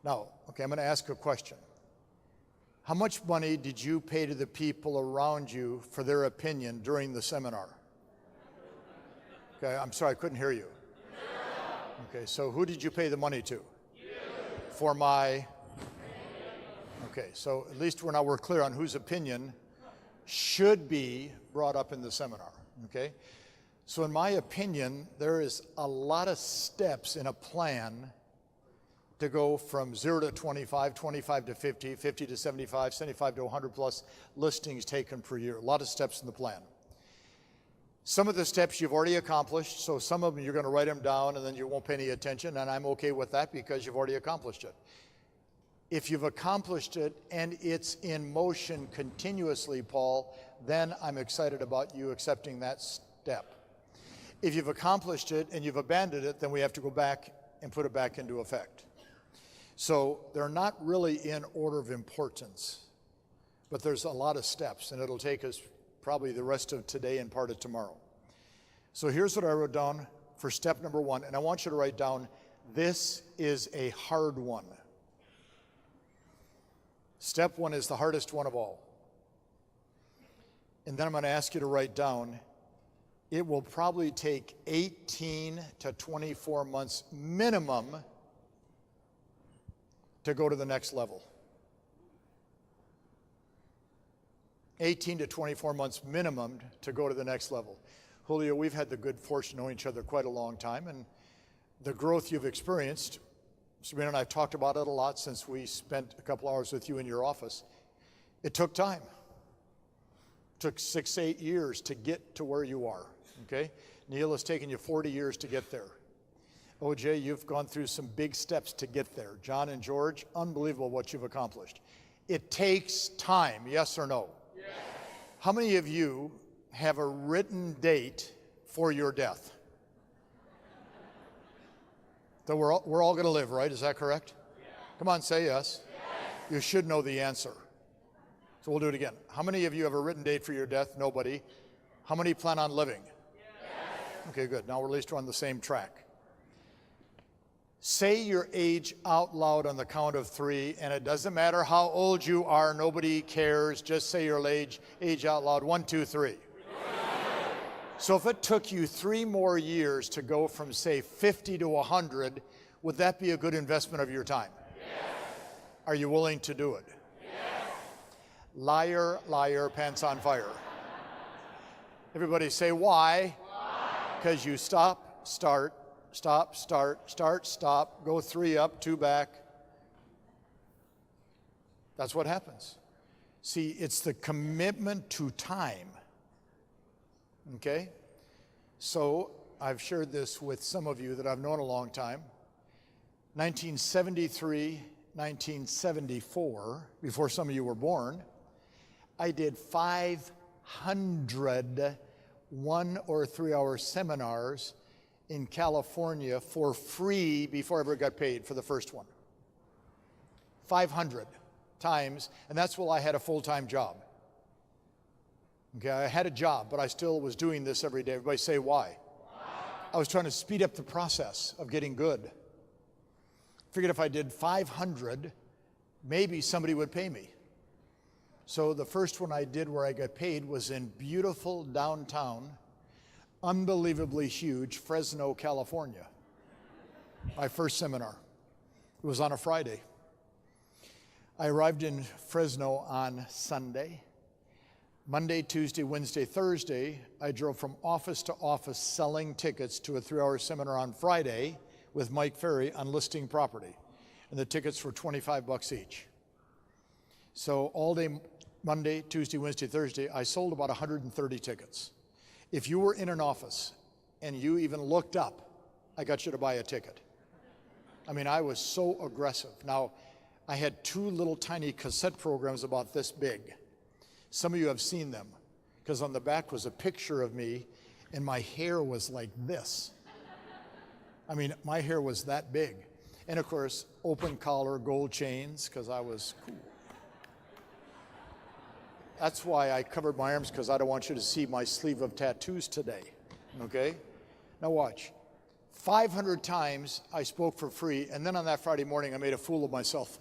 Now, okay, I'm going to ask a question. How much money did you pay to the people around you for their opinion during the seminar? Okay, I'm sorry, I couldn't hear you. Okay, so who did you pay the money to? You. For my? Okay, so at least we're clear on whose opinion should be brought up in the seminar, okay? So in my opinion, there is a lot of steps in a plan to go from 0 to 25, 25 to 50, 50 to 75, 75 to 100 plus listings taken per year. A lot of steps in the plan. Some of the steps you've already accomplished, so some of them you're going to write them down and then you won't pay any attention, and I'm okay with that because you've already accomplished it. If you've accomplished it and it's in motion continuously, Paul, then I'm excited about you accepting that step. If you've accomplished it and you've abandoned it, then we have to go back and put it back into effect. So they're not really in order of importance, but there's a lot of steps, and it'll take us probably the rest of today and part of tomorrow. So here's what I wrote down for step number 1, and I want you to write down, this is a hard one. Step 1 is the hardest one of all. And then I'm going to ask you to write down, it will probably take 18 to 24 months minimum to go to the next level. 18 to 24 months minimum to go to the next level. Julio, we've had the good fortune of knowing each other quite a long time, and the growth you've experienced, Sabrina and I have talked about it a lot since we spent a couple hours with you in your office. It took time. It took 6, 8 years to get to where you are, okay? Neil, it's taken you 40 years to get there. OJ, you've gone through some big steps to get there. John and George, unbelievable what you've accomplished. It takes time, yes or no? Yes. How many of you have a written date for your death? So we're all going to live, right? Is that correct? Yeah. Come on, say yes. Yes. You should know the answer. So we'll do it again. How many of you have a written date for your death? Nobody. How many plan on living? Yes. Okay, good. Now we're at least on the same track. Say your age out loud on the count of 3, and it doesn't matter how old you are, nobody cares. Just say your age out loud. 1, 2, 3. So if it took you 3 more years to go from, say, 50 to 100, would that be a good investment of your time? Yes. Are you willing to do it? Yes. Liar, liar, pants on fire. Everybody say why? Because you stop, start, stop, start, start, stop, go 3 up, 2 back. That's what happens. See, it's the commitment to time. Okay? So I've shared this with some of you that I've known a long time. 1973, 1974, before some of you were born, I did 500 1- or 3-hour seminars in California for free before I ever got paid for the first one. 500 times, and that's while I had a full-time job. Okay, I had a job, but I still was doing this every day. Everybody say why? I was trying to speed up the process of getting good. Figured if I did 500, maybe somebody would pay me. So the first one I did where I got paid was in beautiful downtown, unbelievably huge Fresno, California. My first seminar. It was on a Friday. I arrived in Fresno on Sunday. Monday, Tuesday, Wednesday, Thursday, I drove from office to office selling tickets to a 3-hour seminar on Friday with Mike Ferry on listing property. And the tickets were $25 each. So all day Monday, Tuesday, Wednesday, Thursday, I sold about 130 tickets. If you were in an office and you even looked up, I got you to buy a ticket. I mean, I was so aggressive. Now, I had 2 little tiny cassette programs about this big. Some of you have seen them, because on the back was a picture of me, and my hair was like this. I mean, my hair was that big. And of course, open collar, gold chains, because I was cool. That's why I covered my arms, because I don't want you to see my sleeve of tattoos today, okay? Now watch. 500 times I spoke for free, and then on that Friday morning, I made a fool of myself.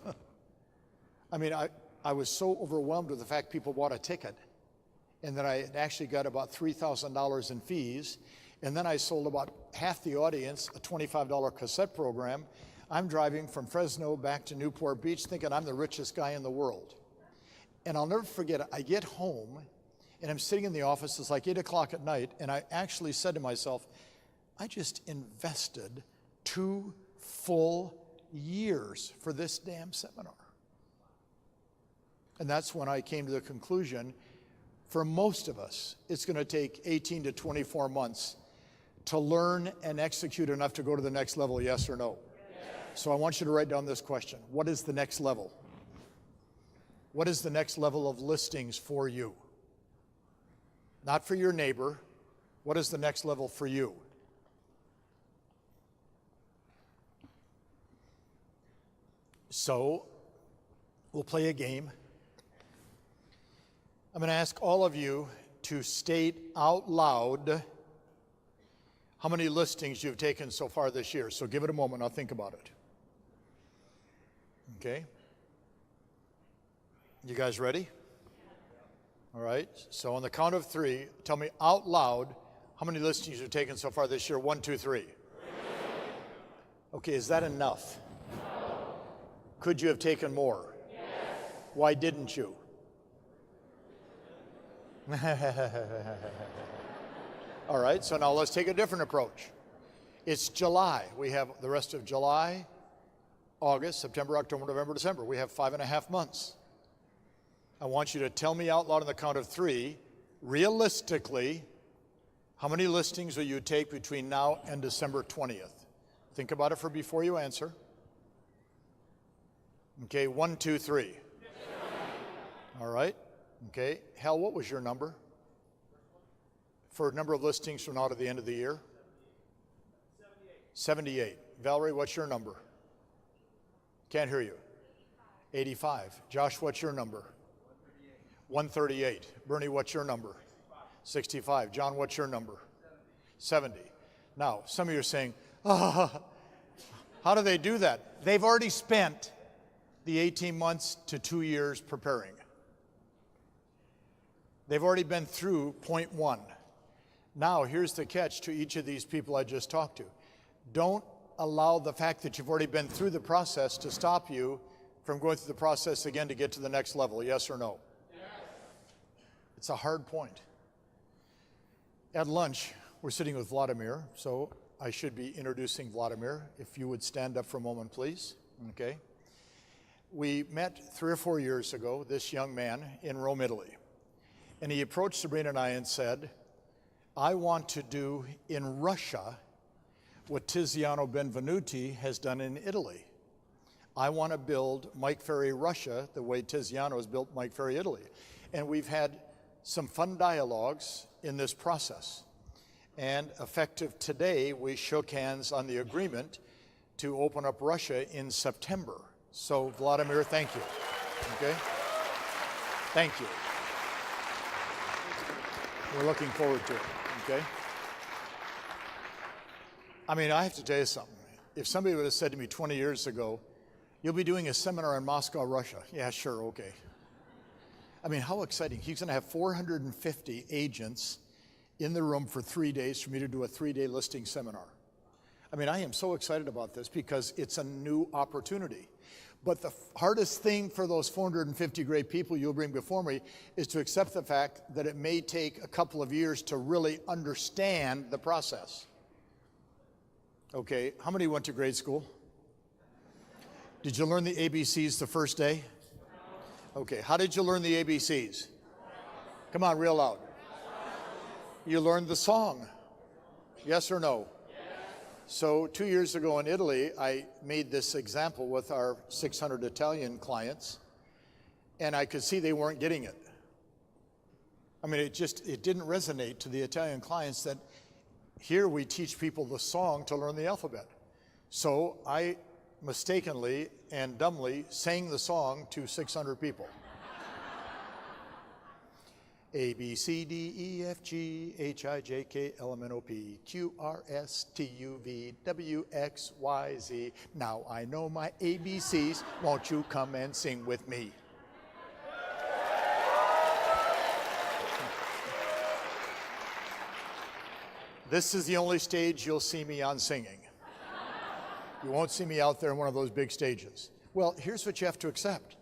I mean, I was so overwhelmed with the fact people bought a ticket, and that I had actually got about $3,000 in fees, and then I sold about half the audience a $25 cassette program. I'm driving from Fresno back to Newport Beach thinking I'm the richest guy in the world. And I'll never forget it. I get home, and I'm sitting in the office. It's like 8 o'clock at night, and I actually said to myself, I just invested 2 full years for this damn seminar. And that's when I came to the conclusion, for most of us, it's going to take 18 to 24 months to learn and execute enough to go to the next level, yes or no? Yes. So I want you to write down this question. What is the next level? What is the next level of listings for you? Not for your neighbor. What is the next level for you? So we'll play a game. I'm going to ask all of you to state out loud how many listings you've taken so far this year. So give it a moment. I'll think about it. Okay? You guys ready? All right. So on the count of 3, tell me out loud how many listings you've taken so far this year. 1, 2, 3. Okay, is that enough? No. Could you have taken more? Yes. Why didn't you? All right, so now let's take a different approach. It's July. We have the rest of July, August, September, October, November, December. We have 5.5 months. I want you to tell me out loud on the count of 3, realistically, how many listings will you take between now and December 20th? Think about it before you answer. Okay, 1, 2, 3. All right. Okay. Hal, what was your number? For number of listings from now to the end of the year? 78. Valerie, what's your number? Can't hear you. 85. Josh, what's your number? 138. Bernie, what's your number? 65. John, what's your number? 70. Now, some of you are saying, how do they do that? They've already spent the 18 months to 2 years preparing. They've already been through point 1. Now, here's the catch to each of these people I just talked to. Don't allow the fact that you've already been through the process to stop you from going through the process again to get to the next level, yes or no? Yes. It's a hard point. At lunch, we're sitting with Vladimir, so I should be introducing Vladimir. If you would stand up for a moment, please. Okay. We met 3 or 4 years ago, this young man in Rome, Italy. And he approached Sabrina and I and said, I want to do in Russia what Tiziano Benvenuti has done in Italy. I want to build Mike Ferry Russia the way Tiziano has built Mike Ferry Italy. And we've had some fun dialogues in this process. And effective today, we shook hands on the agreement to open up Russia in September. So, Vladimir, thank you. Okay? Thank you. We're looking forward to it, okay? I mean, I have to tell you something. If somebody would have said to me 20 years ago, you'll be doing a seminar in Moscow, Russia. Yeah, sure, okay. I mean, how exciting. He's going to have 450 agents in the room for 3 days for me to do a 3-day listing seminar. I mean, I am so excited about this because it's a new opportunity. But the hardest thing for those 450 great people you'll bring before me is to accept the fact that it may take a couple of years to really understand the process. Okay, how many went to grade school? Did you learn the ABCs the first day? Okay, how did you learn the ABCs? Come on, real loud. You learned the song. Yes or no? So 2 years ago in Italy, I made this example with our 600 Italian clients, and I could see they weren't getting it. I mean, it didn't resonate to the Italian clients that here we teach people the song to learn the alphabet. So I mistakenly and dumbly sang the song to 600 people. A, B, C, D, E, F, G, H, I, J, K, L, M, N, O, P, Q, R, S, T, U, V, W, X, Y, Z. Now I know my ABCs. Won't you come and sing with me? This is the only stage you'll see me on singing. You won't see me out there on one of those big stages. Well, here's what you have to accept.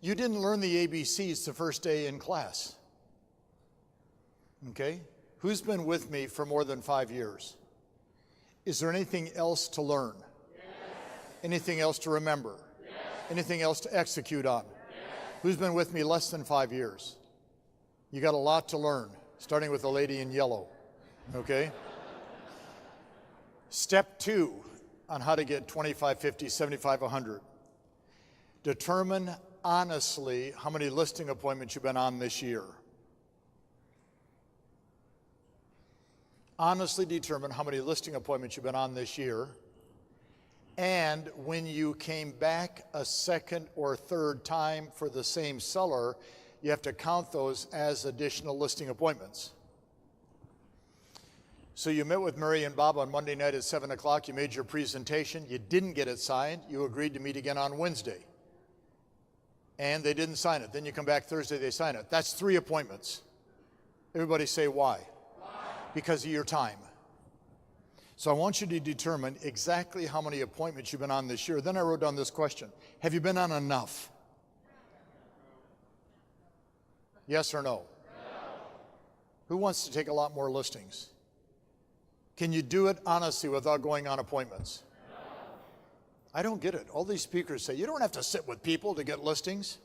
You didn't learn the ABCs the first day in class. Okay? Who's been with me for more than 5 years? Is there anything else to learn? Yes. Anything else to remember? Yes. Anything else to execute on? Yes. Who's been with me less than 5 years? You got a lot to learn, starting with the lady in yellow. Okay? Step 2 on how to get 25, 50, 75, 100. Determine honestly how many listing appointments you've been on this year. Honestly determine how many listing appointments you've been on this year. And when you came back a second or third time for the same seller, you have to count those as additional listing appointments. So you met with Mary and Bob on Monday night at 7 o'clock. You made your presentation. You didn't get it signed. You agreed to meet again on Wednesday. And they didn't sign it. Then you come back Thursday, they sign it. That's 3 appointments. Everybody say why? Because of your time. So I want you to determine exactly how many appointments you've been on this year. Then I wrote down this question. Have you been on enough? Yes or no? No. Who wants to take a lot more listings? Can you do it honestly without going on appointments? No. I don't get it. All these speakers say, you don't have to sit with people to get listings.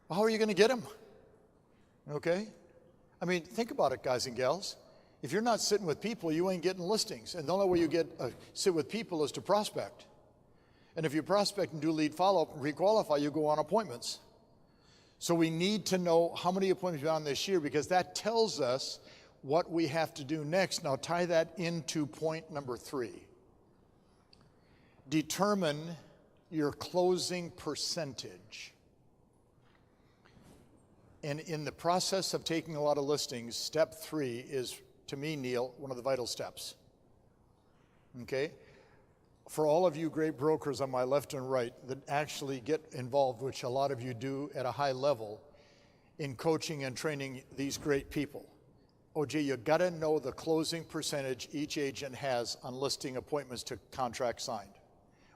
Well, how are you going to get them? Okay? I mean, think about it, guys and gals. If you're not sitting with people, you ain't getting listings. And the only way you get sit with people is to prospect. And if you prospect and do lead follow-up and re-qualify, you go on appointments. So we need to know how many appointments you've been on this year, because that tells us what we have to do next. Now tie that into point number 3. Determine your closing percentage. And in the process of taking a lot of listings, step 3 is, to me, Neil, one of the vital steps. Okay? For all of you great brokers on my left and right that actually get involved, which a lot of you do at a high level, in coaching and training these great people, OJ, you gotta know the closing percentage each agent has on listing appointments to contract signed.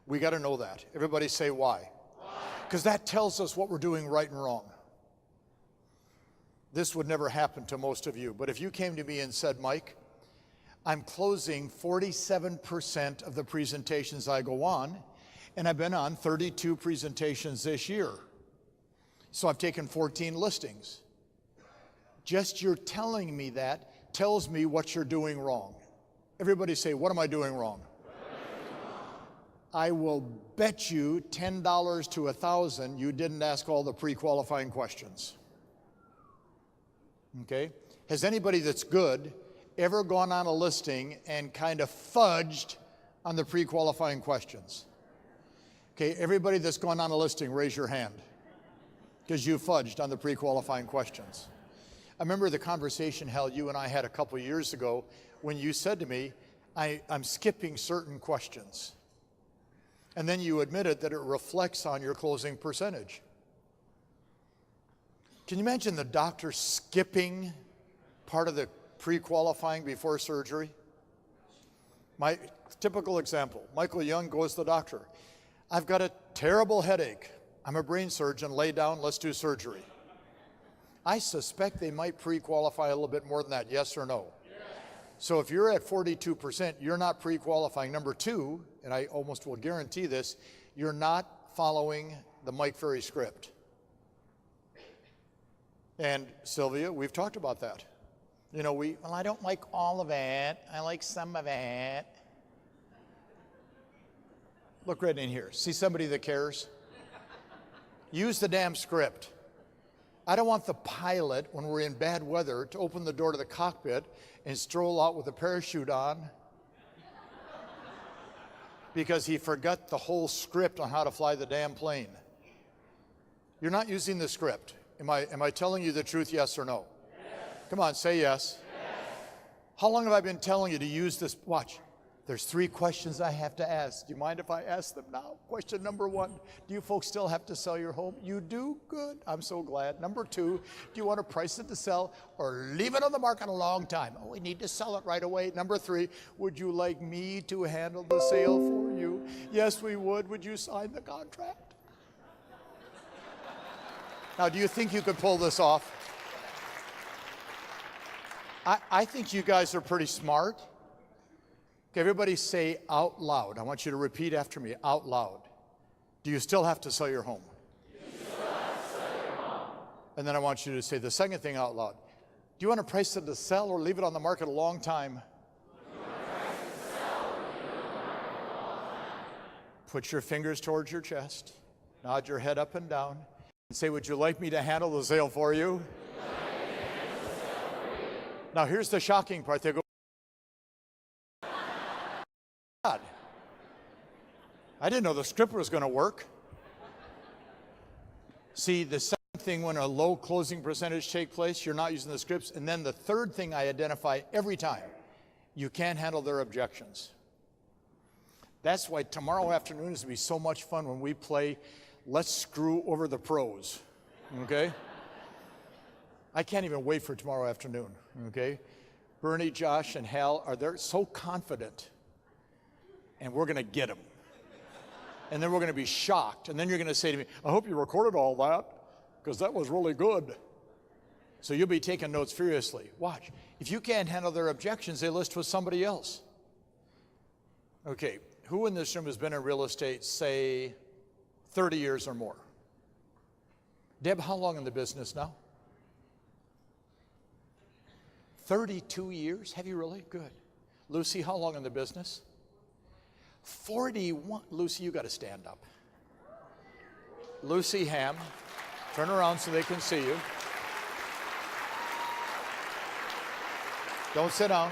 We gotta know that. Everybody say why. Because that tells us what we're doing right and wrong. This would never happen to most of you, but if you came to me and said, Mike, I'm closing 47% of the presentations I go on, and I've been on 32 presentations this year. So I've taken 14 listings. Just your telling me that tells me what you're doing wrong. Everybody say, what am I doing wrong? I will bet you $10 to 1,000 you didn't ask all the pre-qualifying questions. Okay? Has anybody that's good ever gone on a listing and kind of fudged on the pre-qualifying questions? Okay, everybody that's gone on a listing, raise your hand, because you fudged on the pre-qualifying questions. I remember the conversation, Hal, you and I had a couple years ago when you said to me, I'm skipping certain questions. And then you admitted that it reflects on your closing percentage. Can you imagine the doctor skipping part of the pre-qualifying before surgery? My typical example, Michael Young goes to the doctor. I've got a terrible headache. I'm a brain surgeon, lay down, let's do surgery. I suspect they might pre-qualify a little bit more than that, yes or no? Yes. So if you're at 42%, you're not pre-qualifying. Number 2, and I almost will guarantee this, you're not following the Mike Ferry script. And Sylvia, we've talked about that. You know, well, I don't like all of it. I like some of it. Look right in here. See somebody that cares? Use the damn script. I don't want the pilot, when we're in bad weather, to open the door to the cockpit and stroll out with a parachute on because he forgot the whole script on how to fly the damn plane. You're not using the script. Am I telling you the truth, yes or no? Yes. Come on, say yes. Yes. How long have I been telling you to use this? Watch. There's 3 questions I have to ask. Do you mind if I ask them now? Question number 1, do you folks still have to sell your home? You do? Good. I'm so glad. Number 2, do you want to price it to sell or leave it on the market a long time? Oh, we need to sell it right away. Number 3, would you like me to handle the sale for you? Yes, we would. Would you sign the contract? Now, do you think you could pull this off? I think you guys are pretty smart. Okay, everybody say out loud. I want you to repeat after me, out loud. Do you still have to sell your home? Do you still have to sell your home? And then I want you to say the second thing out loud. Do you want to price it to sell or leave it on the market a long time? Put your fingers towards your chest. Nod your head up and down. And say, would you like me to handle the sale for you? Now here's the shocking part. They go, God, I didn't know the script was going to work. See, the second thing when a low closing percentage takes place, you're not using the scripts. And then the third thing I identify every time, you can't handle their objections. That's why tomorrow afternoon is going to be so much fun when we play Let's Screw Over the Pros, okay? I can't even wait for tomorrow afternoon, okay? Bernie, Josh, and Hal they're so confident. And we're going to get them. And then we're going to be shocked. And then you're going to say to me, I hope you recorded all that, because that was really good. So you'll be taking notes furiously. Watch. If you can't handle their objections, they list with somebody else. Okay, who in this room has been in real estate, say, 30 years or more? Deb, how long in the business now? 32 years? Have you really? Good. Lucy, how long in the business? 41. Lucy, you got to stand up. Lucy Ham, turn around so they can see you. Don't sit down.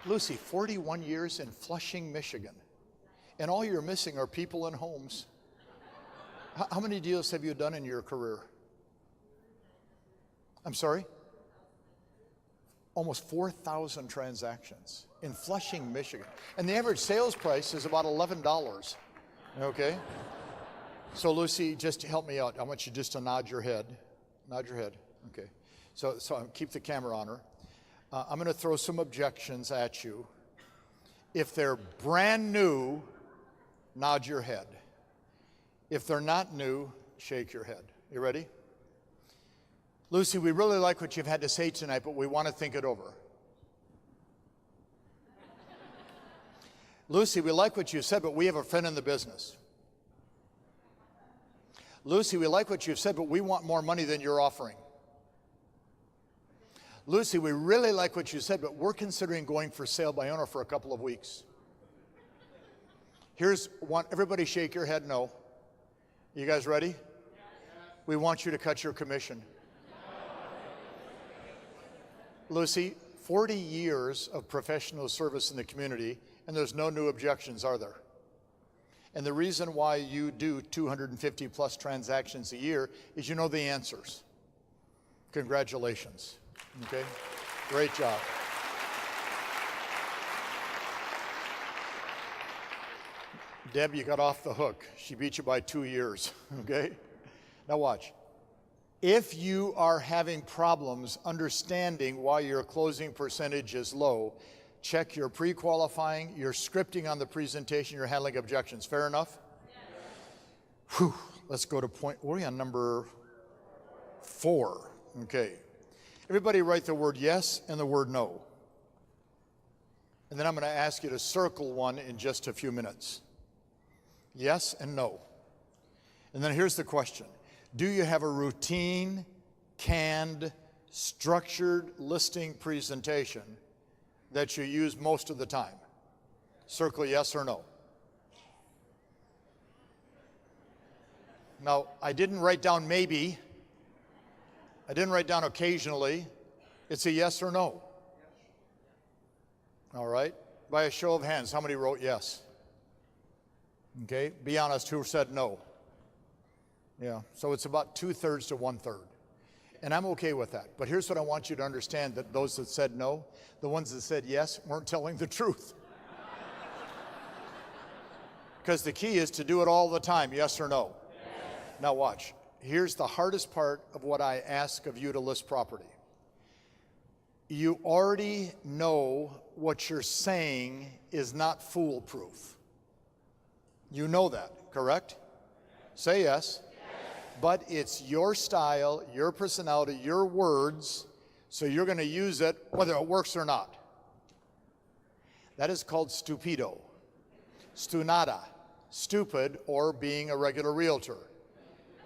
Lucy, 41 years in Flushing, Michigan. And all you're missing are people and homes. How many deals have you done in your career? I'm sorry? Almost 4,000 transactions in Flushing, Michigan. And the average sales price is about $11, okay? So Lucy, just help me out. I want you just to nod your head. Nod your head, okay. So keep the camera on her. I'm gonna throw some objections at you. If they're brand new, nod your head. If they're not new, shake your head. You ready? Lucy, we really like what you've had to say tonight, but we want to think it over. Lucy, we like what you said, but we have a friend in the business. Lucy, we like what you've said, but we want more money than you're offering. Lucy, we really like what you said, but we're considering going for sale by owner for a couple of weeks. Here's one. Everybody shake your head no. You guys ready? We want you to cut your commission. Lucy, 40 years of professional service in the community, and there's no new objections, are there? And the reason why you do 250 plus transactions a year is you know the answers. Congratulations, okay? Great job. Deb, you got off the hook. She beat you by 2 years, okay? Now watch. If you are having problems understanding why your closing percentage is low, check your pre-qualifying, your scripting on the presentation, your handling objections. Fair enough? Yes. Whew. Let's go to point, where are we on number 4? Okay. Everybody write the word yes and the word no. And then I'm going to ask you to circle one in just a few minutes. Yes and no. And then here's the question. Do you have a routine, canned, structured listing presentation that you use most of the time? Circle yes or no. Now, I didn't write down maybe. I didn't write down occasionally. It's a yes or no. All right. By a show of hands, how many wrote yes? Okay. Be honest, who said no? Yeah. So it's about 2/3 to 1/3. And I'm okay with that. But here's what I want you to understand, that those that said no, the ones that said yes, weren't telling the truth. Because the key is to do it all the time, yes or no. Now watch. Here's the hardest part of what I ask of you to list property. You already know what you're saying is not foolproof. You know that, correct? Say yes. But it's your style, your personality, your words, so you're going to use it whether it works or not. That is called stupido. Stunada, stupid, or being a regular realtor.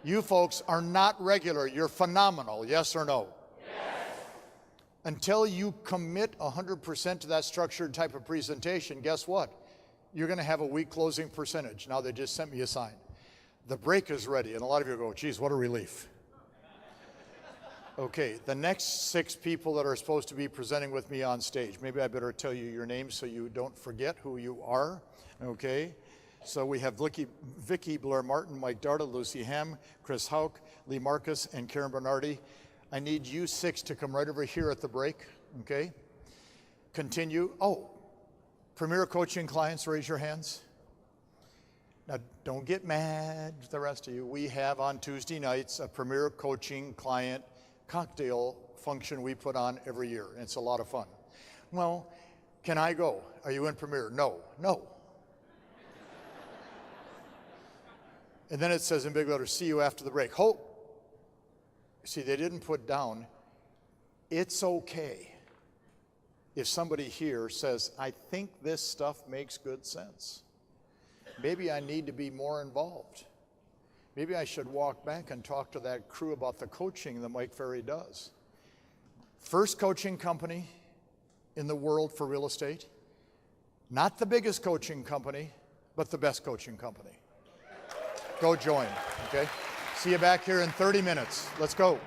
You folks are not regular. You're phenomenal. Yes or no? Yes. Until you commit 100% to that structured type of presentation, guess what? You're going to have a weak closing percentage. Now they just sent me a sign. The break is ready. And a lot of you go, geez, what a relief. Okay, the next 6 people that are supposed to be presenting with me on stage, maybe I better tell you your names so you don't forget who you are. Okay. So we have Vicki Blair Martin, Mike Darda, Lucy Ham, Chris Hauk, Lee Marcus, and Karen Bernardi. I need you 6 to come right over here at the break, okay? Continue. Oh, Premier Coaching clients, raise your hands. Now, don't get mad, the rest of you. We have on Tuesday nights a Premier Coaching client cocktail function we put on every year. And it's a lot of fun. Well, can I go? Are you in Premier? No. No. And then it says in big letters, see you after the break. Hope. See, they didn't put down, it's okay if somebody here says, I think this stuff makes good sense. Maybe I need to be more involved. Maybe I should walk back and talk to that crew about the coaching that Mike Ferry does. First coaching company in the world for real estate. Not the biggest coaching company, but the best coaching company. Go join, okay? See you back here in 30 minutes. Let's go.